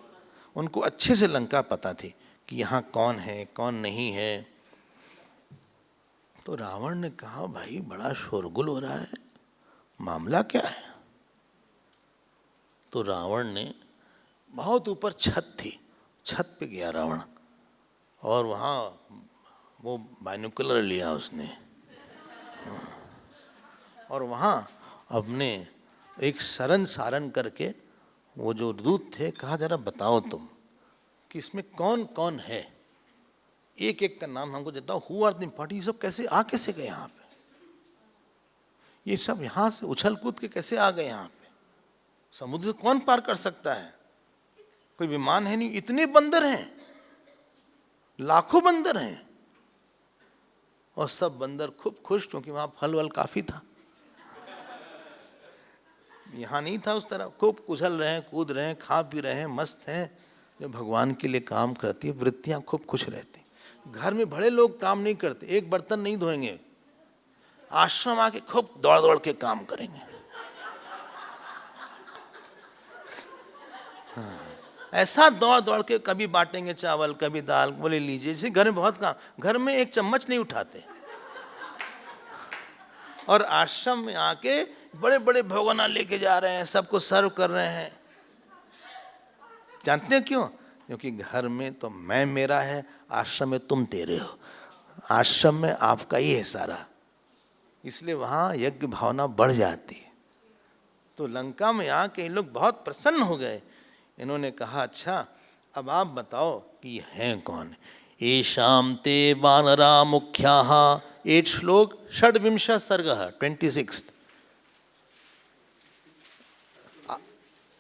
उनको अच्छे से लंका पता थी कि यहाँ कौन है कौन नहीं है। तो रावण ने कहा भाई बड़ा शोरगुल हो रहा है, मामला क्या है? तो रावण ने, बहुत ऊपर छत थी, छत पे गया रावण, और वहाँ वो बाइनोकुलर लिया उसने, और वहाँ अपने एक सरन सारन करके वो जो दूत थे, कहा जरा बताओ तुम कि इसमें कौन कौन है, एक एक का नाम हमको देता हूँ, हु आर द इम्पोर्टेंट। ये सब कैसे गए यहाँ पे? ये सब यहाँ से उछल कूद के कैसे आ गए यहाँ पे? समुद्र कौन पार कर सकता है? कोई विमान है नहीं, इतने बंदर हैं, लाखों बंदर हैं। और सब बंदर खूब खुश, क्योंकि वहां फल वल काफी था, यहाँ नहीं था उस तरह। खूब उछल रहे हैं, कूद रहे हैं, खा पी रहे हैं, मस्त हैं। जो भगवान के लिए काम करती है वृत्तियां खूब खुश रहती। घर में बड़े लोग काम नहीं करते, एक बर्तन नहीं धोएंगे, आश्रम आके खूब दौड़ दौड़ के काम करेंगे। ऐसा दौड़ दौड़ के कभी बांटेंगे चावल, कभी दाल, बोले लीजिए। जैसे घर में बहुत काम, घर में एक चम्मच नहीं उठाते, और आश्रम में आके बड़े बड़े भगोना लेके जा रहे हैं, सबको सर्व कर रहे हैं। जानते हैं क्यों? क्योंकि घर में तो मैं मेरा है, आश्रम में तुम तेरे हो, आश्रम में आपका ही है सारा, इसलिए वहाँ यज्ञ भावना बढ़ जाती है। तो लंका में आके इन लोग बहुत प्रसन्न हो गए। इन्होंने कहा अच्छा अब आप बताओ कि ये हैं कौन? येषां ते वानरा मुख्याः, 8 श्लोक, षड्विंश सर्ग, 26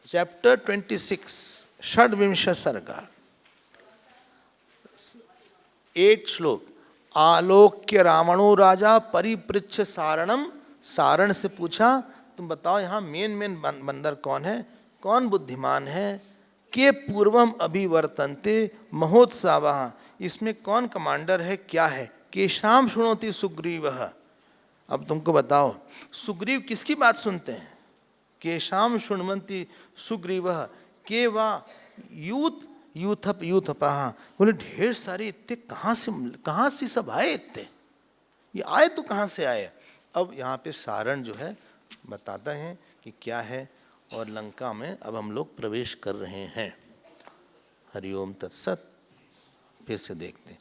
चैप्टर 26 षड्विंश सर्ग, 8 श्लोक। आलोक्य रावणो राजा परिपृच्छ सारणम, सारण से पूछा तुम बताओ यहाँ मेन बंदर कौन है, कौन बुद्धिमान है? के पूर्वम अभिवर्तन्ते महोत्सावः, इसमें कौन कमांडर है, क्या है? केशाम शुणोति सुग्रीवः, अब तुमको बताओ सुग्रीव किसकी बात सुनते हैं? केशाम शुण्वन्ति सुग्रीवः, के वा यूथपः, बोले ढेर सारे इतने कहाँ से सब आए? इतने ये आए तो कहाँ से आए? अब यहाँ पे सारण जो है बताता है कि क्या है, और लंका में अब हम लोग प्रवेश कर रहे हैं। हरिओम तत्सत। फिर से देखते हैं।